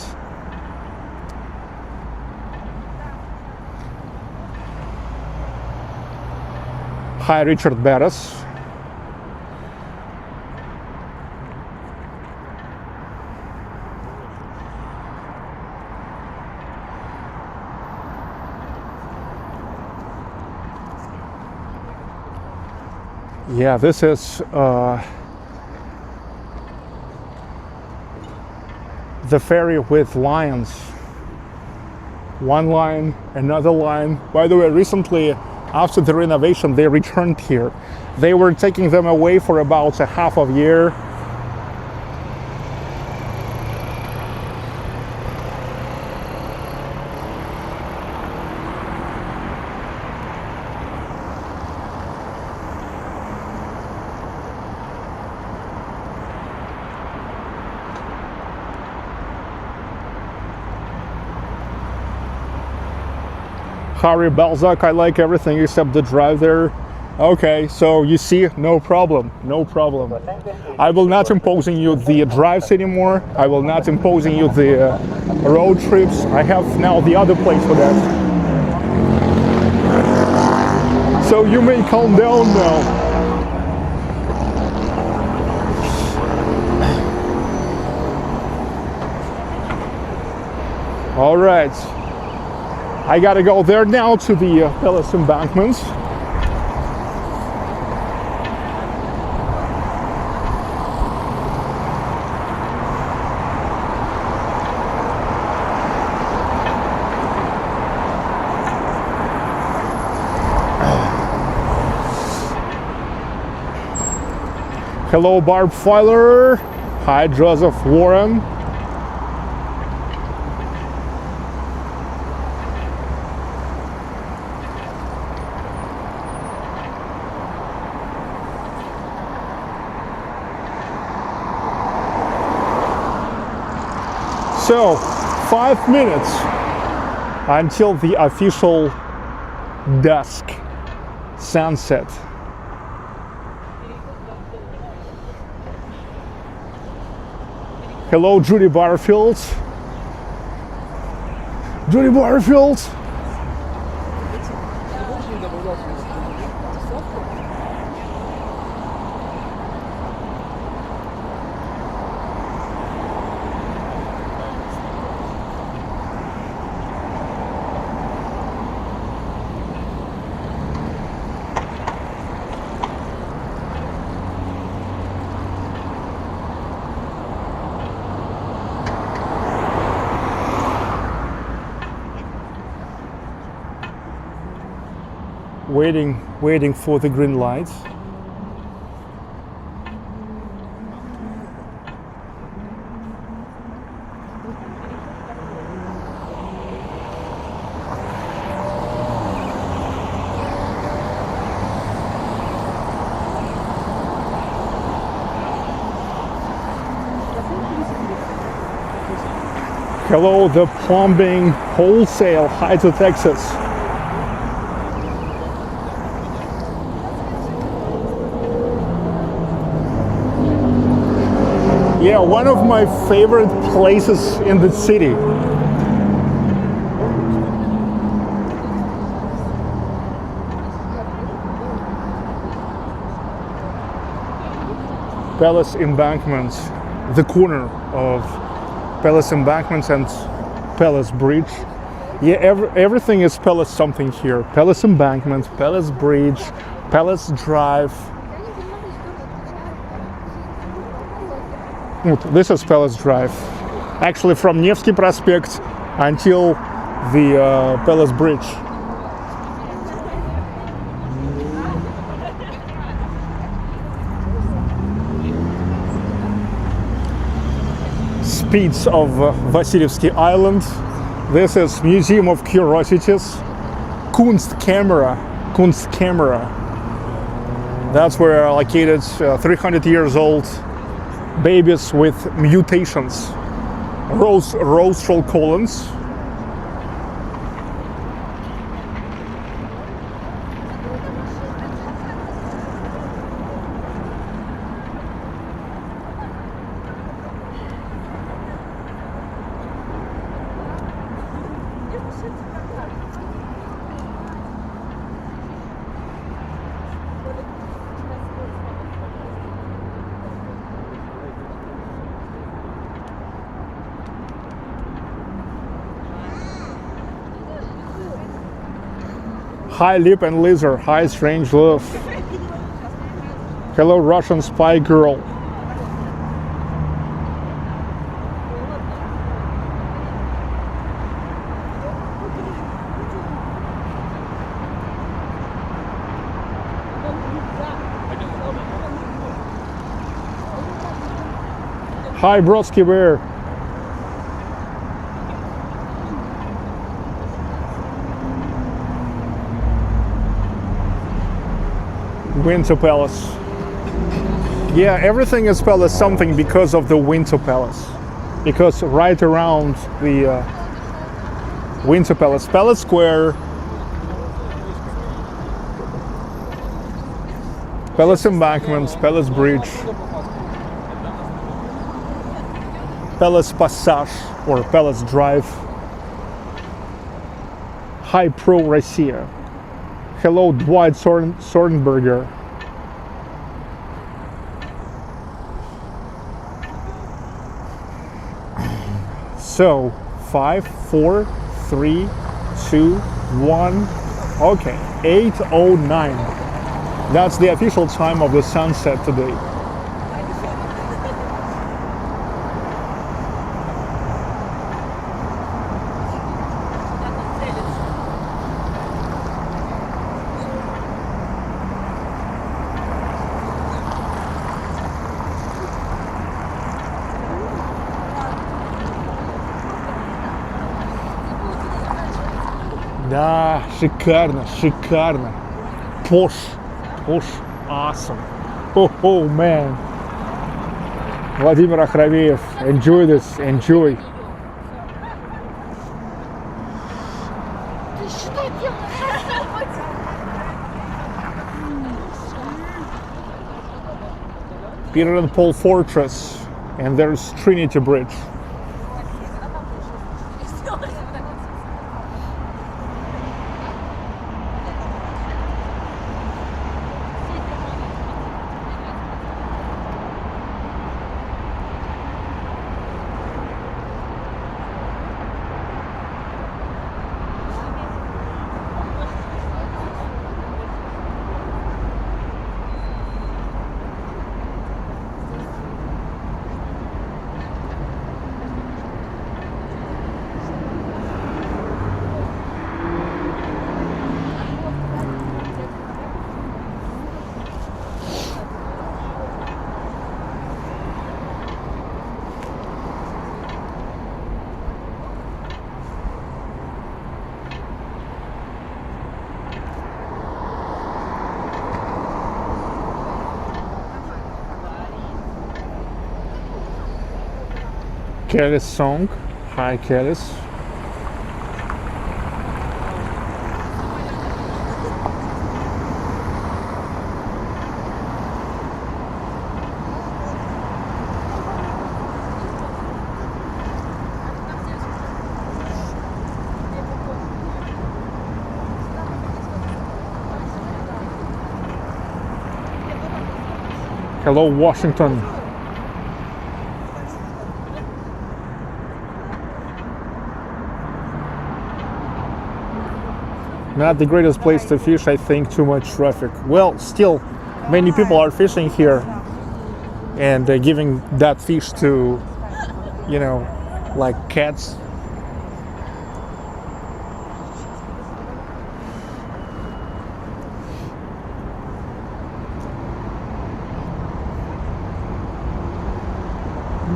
Speaker 2: Hi Richard Bettis. Yeah, this is the ferry with lions. One line, another line. By the way, recently, after the renovation, they returned here. They were taking them away for about a half of a year. Harry Balzac, I like everything except the drive there. Okay, so you see, no problem. I will not imposing you the drives anymore. I will not imposing you the road trips. I have now the other place for that. So you may calm down now. All right. I gotta go there now to the Palace embankments. Hello, Barb Filer. Hi, Joseph Warren. So, 5 minutes until the official dusk sunset. Hello, Judy Barfield. Judy Barfield. Waiting for the green light. Hello, the plumbing wholesale. Hi to Texas. Yeah, one of my favorite places in the city. Palace Embankments, the corner of Palace Embankments and Palace Bridge. Yeah, everything is Palace something here. Palace Embankment, Palace Bridge, Palace Drive. This is Palace Drive. Actually, from Nevsky Prospect until the Palace Bridge. Speeds of Vasilyevsky Island. This is Museum of Curiosities. Kunstkamera. That's where are located 300 years old babies with mutations, rostral colons. Hi Lip and Lizard, hi Strange Love. Hello Russian Spy Girl. Hi Brodsky Bear. Winter Palace. Yeah, everything is Palace something because of the Winter Palace. Because right around the Winter Palace, Palace Square, Palace Embankments, Palace Bridge, Palace Passage or Palace Drive. Hi Pro Russia. Hello Dwight Sornberger. So 5, 4, 3, 2, 1. Okay, 8:09. That's the official time of the sunset today. Да, шикарно, шикарно. Posh, awesome. Oh man. Владимир Охровеев, enjoy this, enjoy. Peter and Paul Fortress, and there's Trinity Bridge. Kelly's song. Hi, Kelly's. Hello, Washington. Not the greatest place to fish, I think, too much traffic. Well, still, many people are fishing here and giving that fish to, you know, like cats.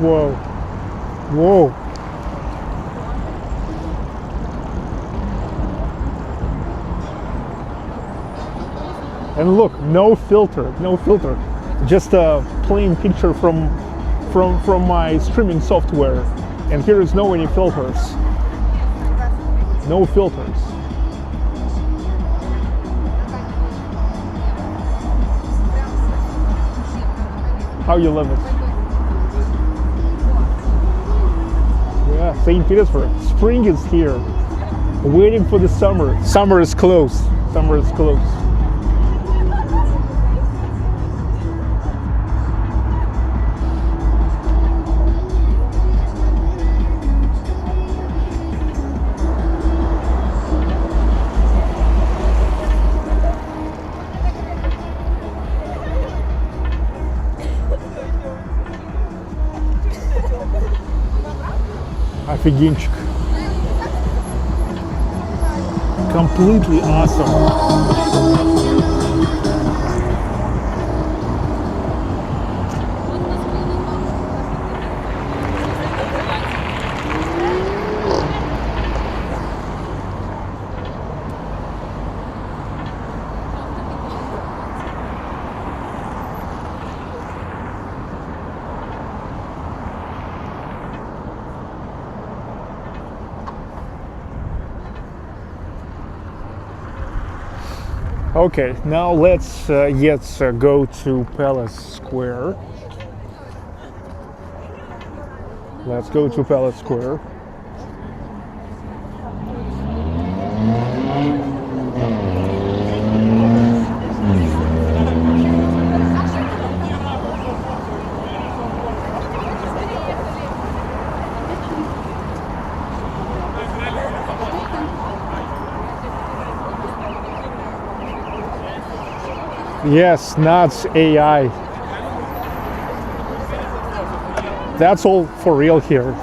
Speaker 2: Whoa. Whoa. And look, no filter, no filter. Just a plain picture from my streaming software. And here is no any filters. No filters. How you love it? Yeah, St. Petersburg. Spring is here. Waiting for the summer. Summer is close. Summer is close. Офигенчик. Completely awesome. Okay, now let's go to Palace Square. Let's go to Palace Square. Yes, not AI. That's all for real here.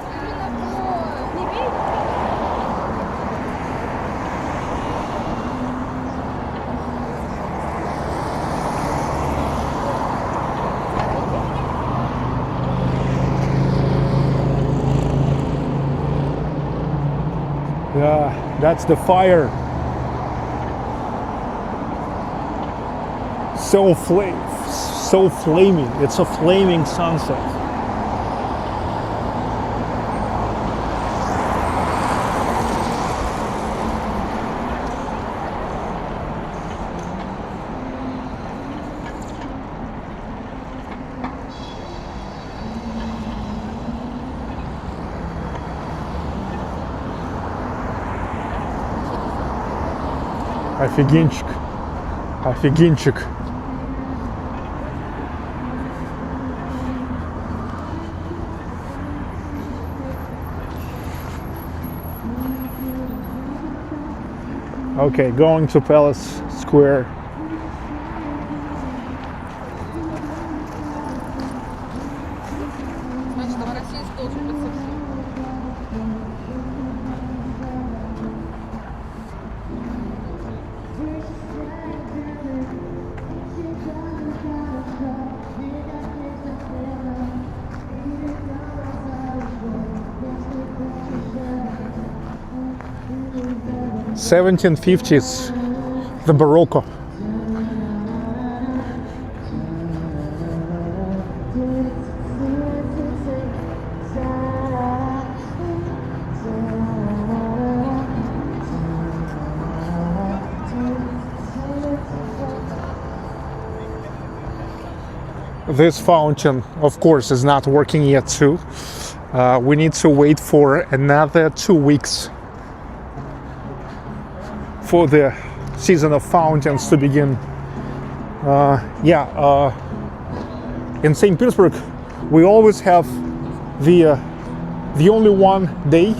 Speaker 2: Yeah, that's the fire. So flaming. It's a flaming sunset. Офигенчик. Офигенчик. Okay, going to Palace Square. (1750s), the Barocco. This fountain, of course, is not working yet too. We need to wait for another 2 weeks for the season of fountains to begin. In St. Petersburg, we always have the only one day,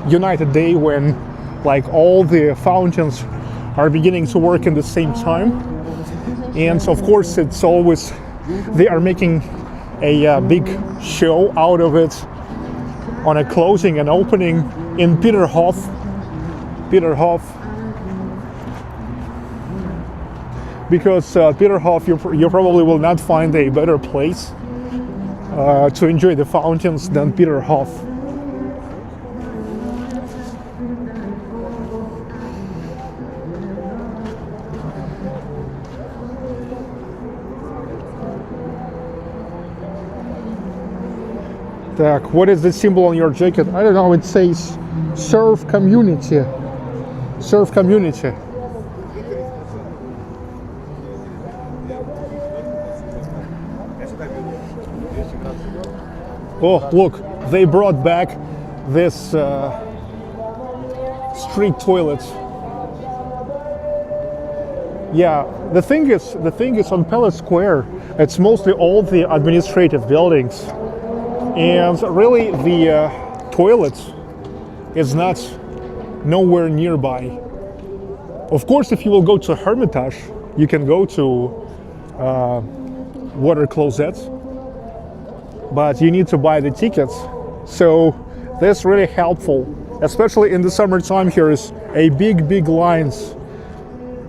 Speaker 2: united day, when like all the fountains are beginning to work in the same time. And of course, it's always, they are making a big show out of it on a closing and opening in Peterhof. Because Peterhof, you probably will not find a better place to enjoy the fountains than Peterhof. Так, what is the symbol on your jacket? I don't know, it says Surf Community. Surf Community. Oh, look, they brought back this street toilets. Yeah, the thing is on Palace Square, it's mostly all the administrative buildings. And really the toilets is not nowhere nearby. Of course, if you will go to Hermitage, you can go to water closets, but you need to buy the tickets. So this is really helpful, especially in the summertime. Here is a big lines.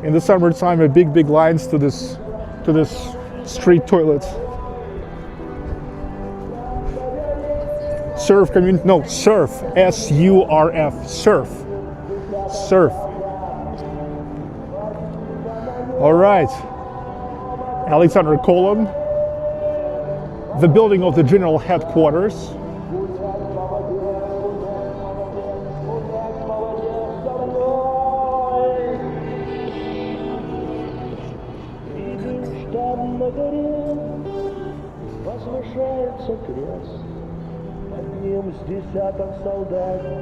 Speaker 2: In the summertime, a big lines to this street toilets. Surf community, no, surf, S-U-R-F, surf. All right, Alexander Colon, the building of the general headquarters.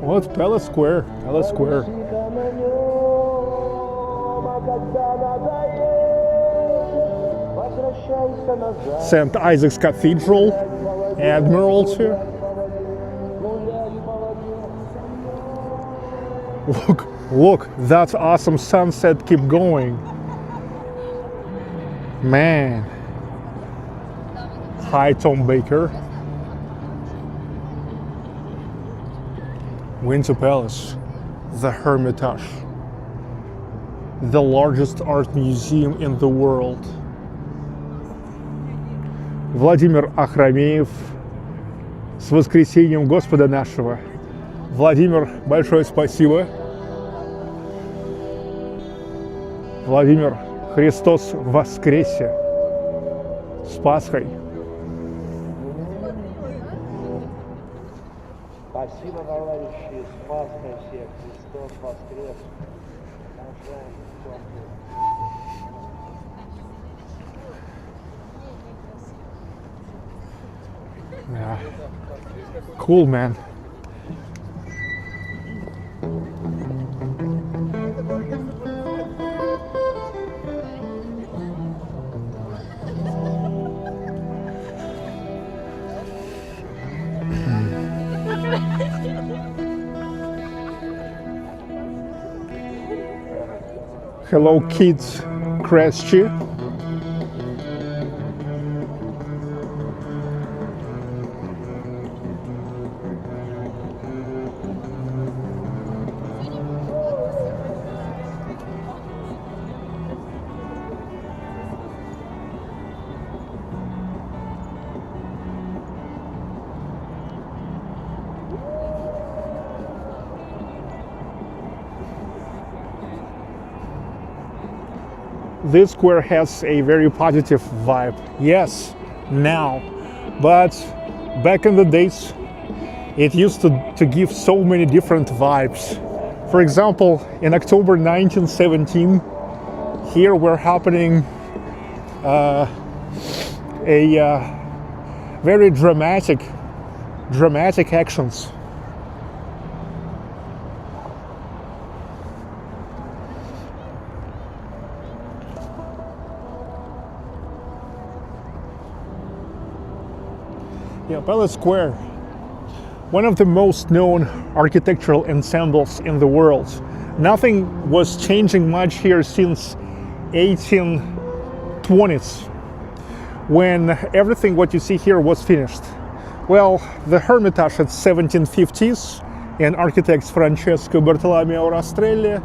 Speaker 2: Well, it's Palace Square. Palace Square. St. Isaac's Cathedral, Admiralty. Look, that awesome sunset. Keep going. Man. Hi, Tom Baker. Winter Palace, the Hermitage, the largest art museum in the world. Владимир Ахрамеев, с воскресением Господа нашего. Владимир, большое спасибо. Владимир, Христос воскресе! С Пасхой!
Speaker 3: Спасибо, товарищи, с Пасхой всех, Христос воскрес.
Speaker 2: Yeah. Cool, man. Hello, kids, Crashy. This square has a very positive vibe. Yes, now. But back in the days, it used to give so many different vibes. For example, in October 1917, here were happening very dramatic actions. Yeah, Palace Square, one of the most known architectural ensembles in the world. Nothing was changing much here since 1820s, when everything what you see here was finished. Well, the Hermitage at 1750s, and architects Francesco Bartolomeo Rastrelli,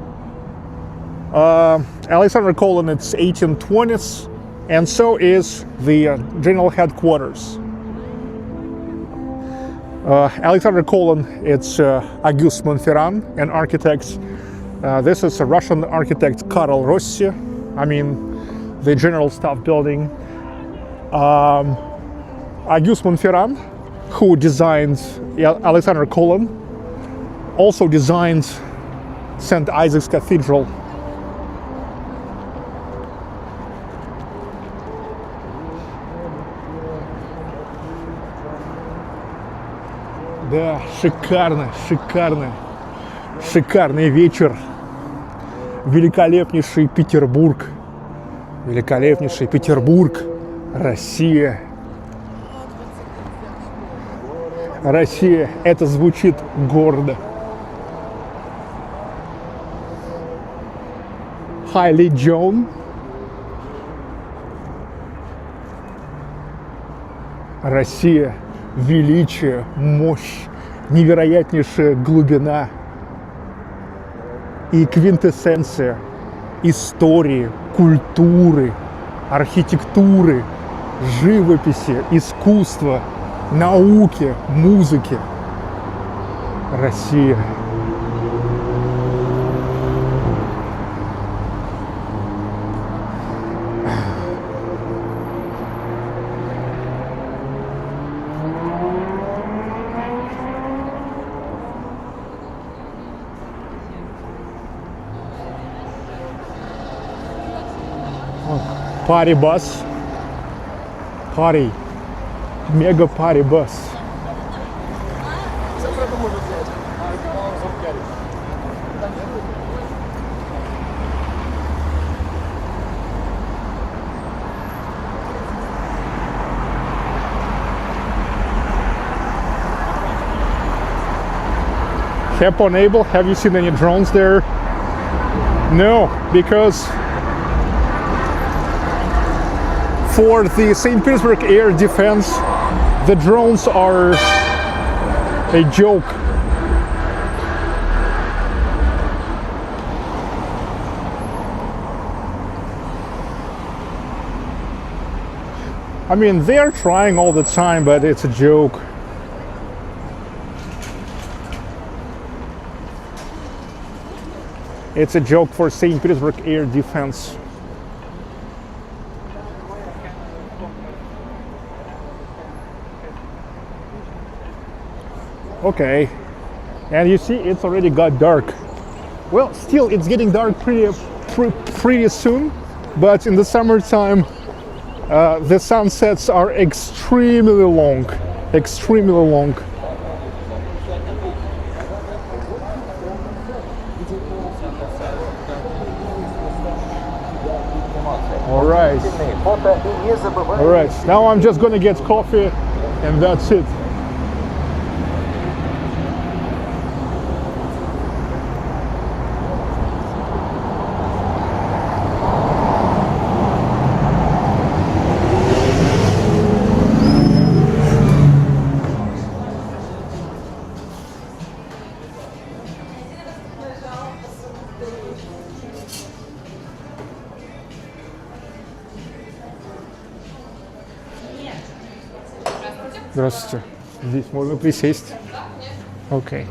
Speaker 2: Alexander Colon, it's 1820s, and so is the general headquarters. Alexander Colon, it's Auguste Montferrand, and architects. This is a Russian architect Karl Rossi, I mean the General Staff Building. Auguste Montferrand, who designed Alexander Colon, also designed St. Isaac's Cathedral. Да, шикарный вечер. Великолепнейший Петербург. Россия. Россия, это звучит гордо. Хайли Джон. Россия. Величие, мощь, невероятнейшая глубина и квинтэссенция истории, культуры, архитектуры, живописи, искусства, науки, музыки. Россия. Party bus, party, mega party bus. Hepo Naval, have you seen any drones there? For the St. Petersburg air defense, the drones are a joke. I mean, they are trying all the time, but it's a joke. It's a joke for St. Petersburg air defense. Okay, and you see it's already got dark. Well, still it's getting dark pretty soon, but in the summertime the sunsets are extremely long. All right, now I'm just gonna get coffee and that's it. Здравствуйте. Здесь можно присесть? Окей.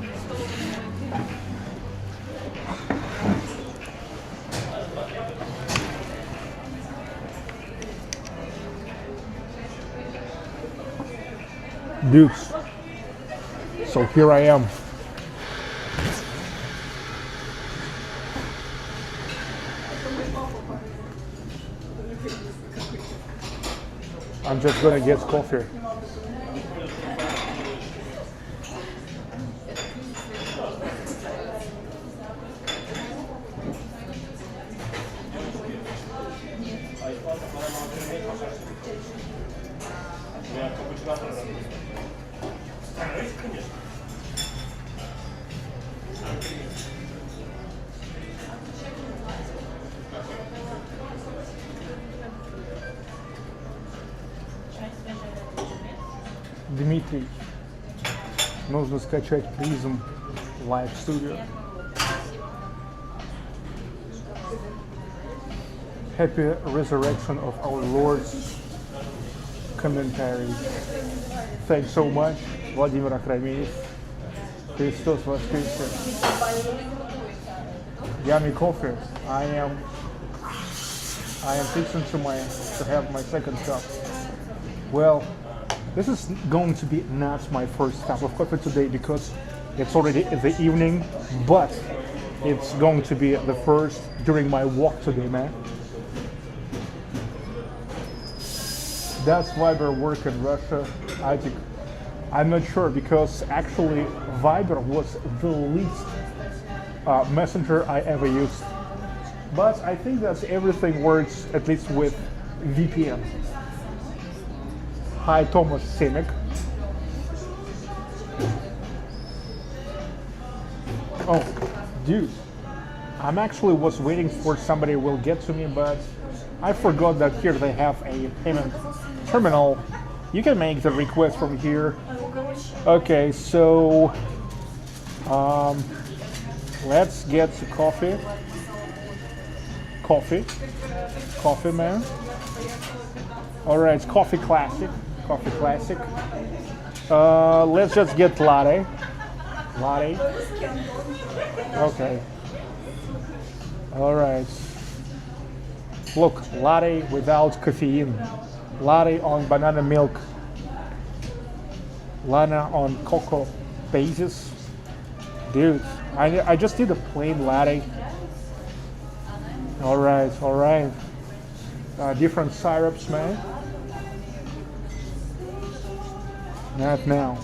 Speaker 2: Dudes, so here I am. I'm just gonna get coffee. Дмитрий, нужно скачать призм Live Studio. Happy Resurrection of our Lord's commentary. Thanks so much, Владимир Ахрамеев. Христос воскресе. Yummy coffee. I am fixing to have my second cup. Well, this is going to be not my first cup of coffee today because it's already the evening, but it's going to be the first during my walk today, man. Does Viber work in Russia? I'm not sure because actually Viber was the least messenger I ever used. But I think that everything works at least with VPN. Hi, Thomas Sinek. Oh, dude, I'm actually was waiting for somebody will get to me, but I forgot that here they have a payment terminal. You can make the request from here. Okay, so let's get coffee. Coffee, man. All right, it's coffee classic. Let's just get latte. Okay. All right. Look, latte without caffeine. Latte on banana milk. Latte on cocoa basis. Dude, I just did a plain latte. All right. Different syrups, man. Not now.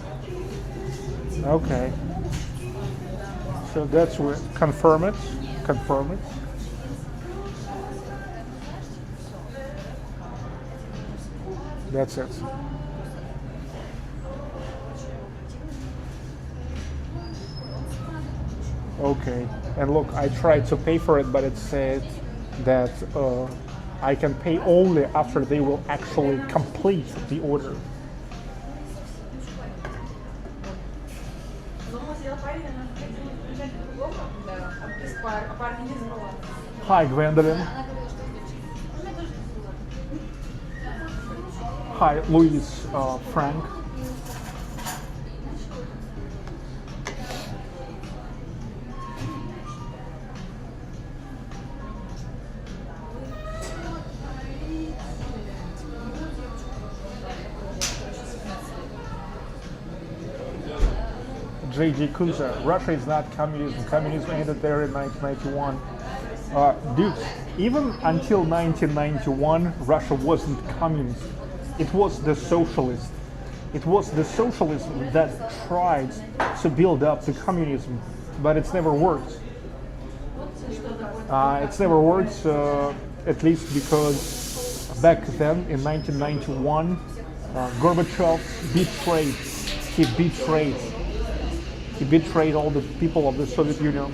Speaker 2: Okay. So that's where confirm it. That's it. Okay. And look, I tried to pay for it, but it said that I can pay only after they will actually complete the order. Hi, Gwendolyn. Hi, Louise, Frank. J.J. Kuza, Russia is not communism. Communism ended there in 1991. Dude, even until 1991, Russia wasn't communist. It was the socialist. It was the socialism that tried to build up the communism, but it's never worked. It's never worked, at least because back then in 1991, Gorbachev betrayed. He betrayed all the people of the Soviet Union.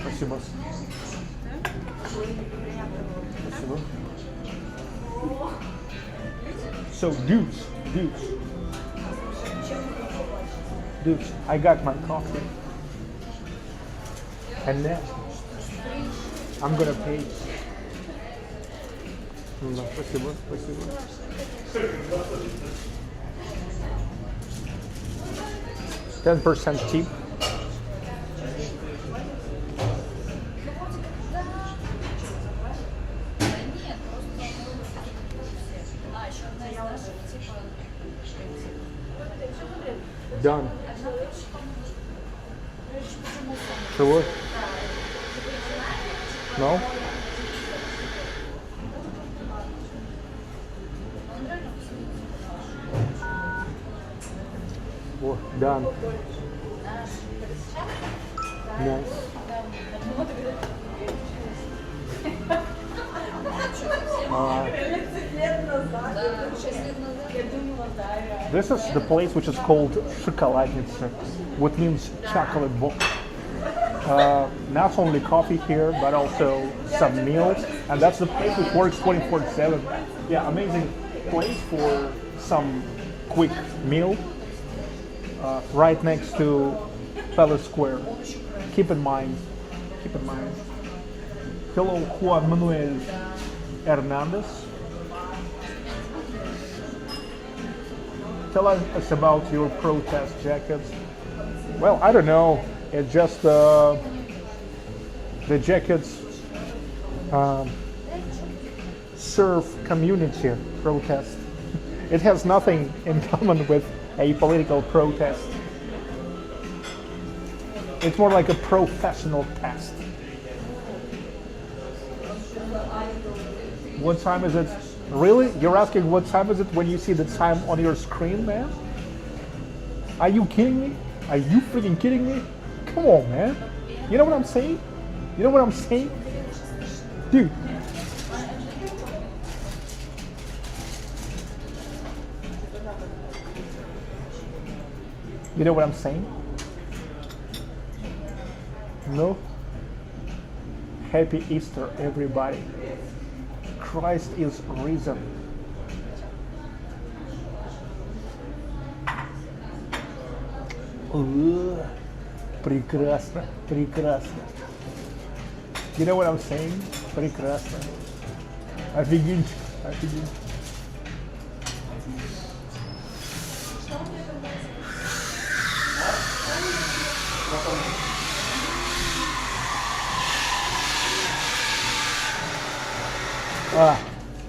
Speaker 2: Спасибо. Спасибо. So dudes, I got my coffee. And now I'm gonna pay. Спасибо, спасибо. 10% tip. Done. So what? No? Oh, done. Nice. This is the place which is called Shokoladniца, which means chocolate box. Not only coffee here, but also some meals, and that's the place which works 24/7. Yeah, amazing place for some quick meal, right next to Palace Square. Keep in mind. Hello, Juan Manuel Hernandez. Tell us about your protest jackets. Well, I don't know. It's just the jackets serve community protest. It has nothing in common with a political protest. It's more like a professional test. What time is it? Really? You're asking what time is it when you see the time on your screen, man? Are you kidding me? Are you freaking kidding me? Come on, man. You know what I'm saying? You know what I'm saying? Dude. You know what I'm saying? No? Happy Easter, everybody. Christ is risen. Прекрасно, прекрасно. You know what I'm saying? Прекрасно. Офигенчик, офигенчик.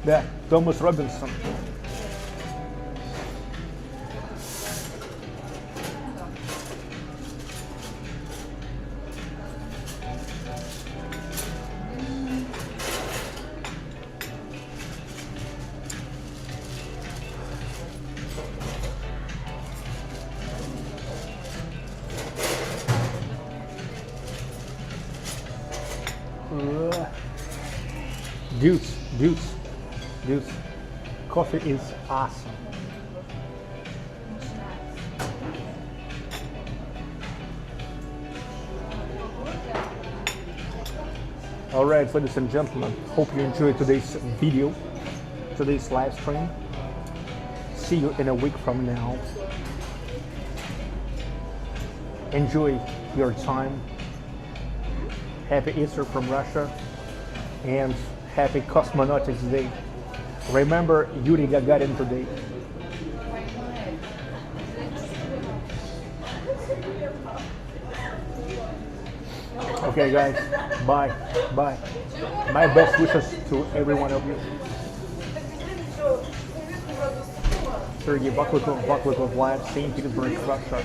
Speaker 2: Да, Томас Робинсон. Dudes, coffee is awesome. Alright, ladies and gentlemen, hope you enjoyed today's video, today's live stream. See you in a week from now. Enjoy your time. Happy Easter from Russia and happy Cosmonautics Day. Remember Yuri Gagarin today. Okay guys, bye. My best wishes to every one of you. Sergey Baklykov live, St. Petersburg, Russia.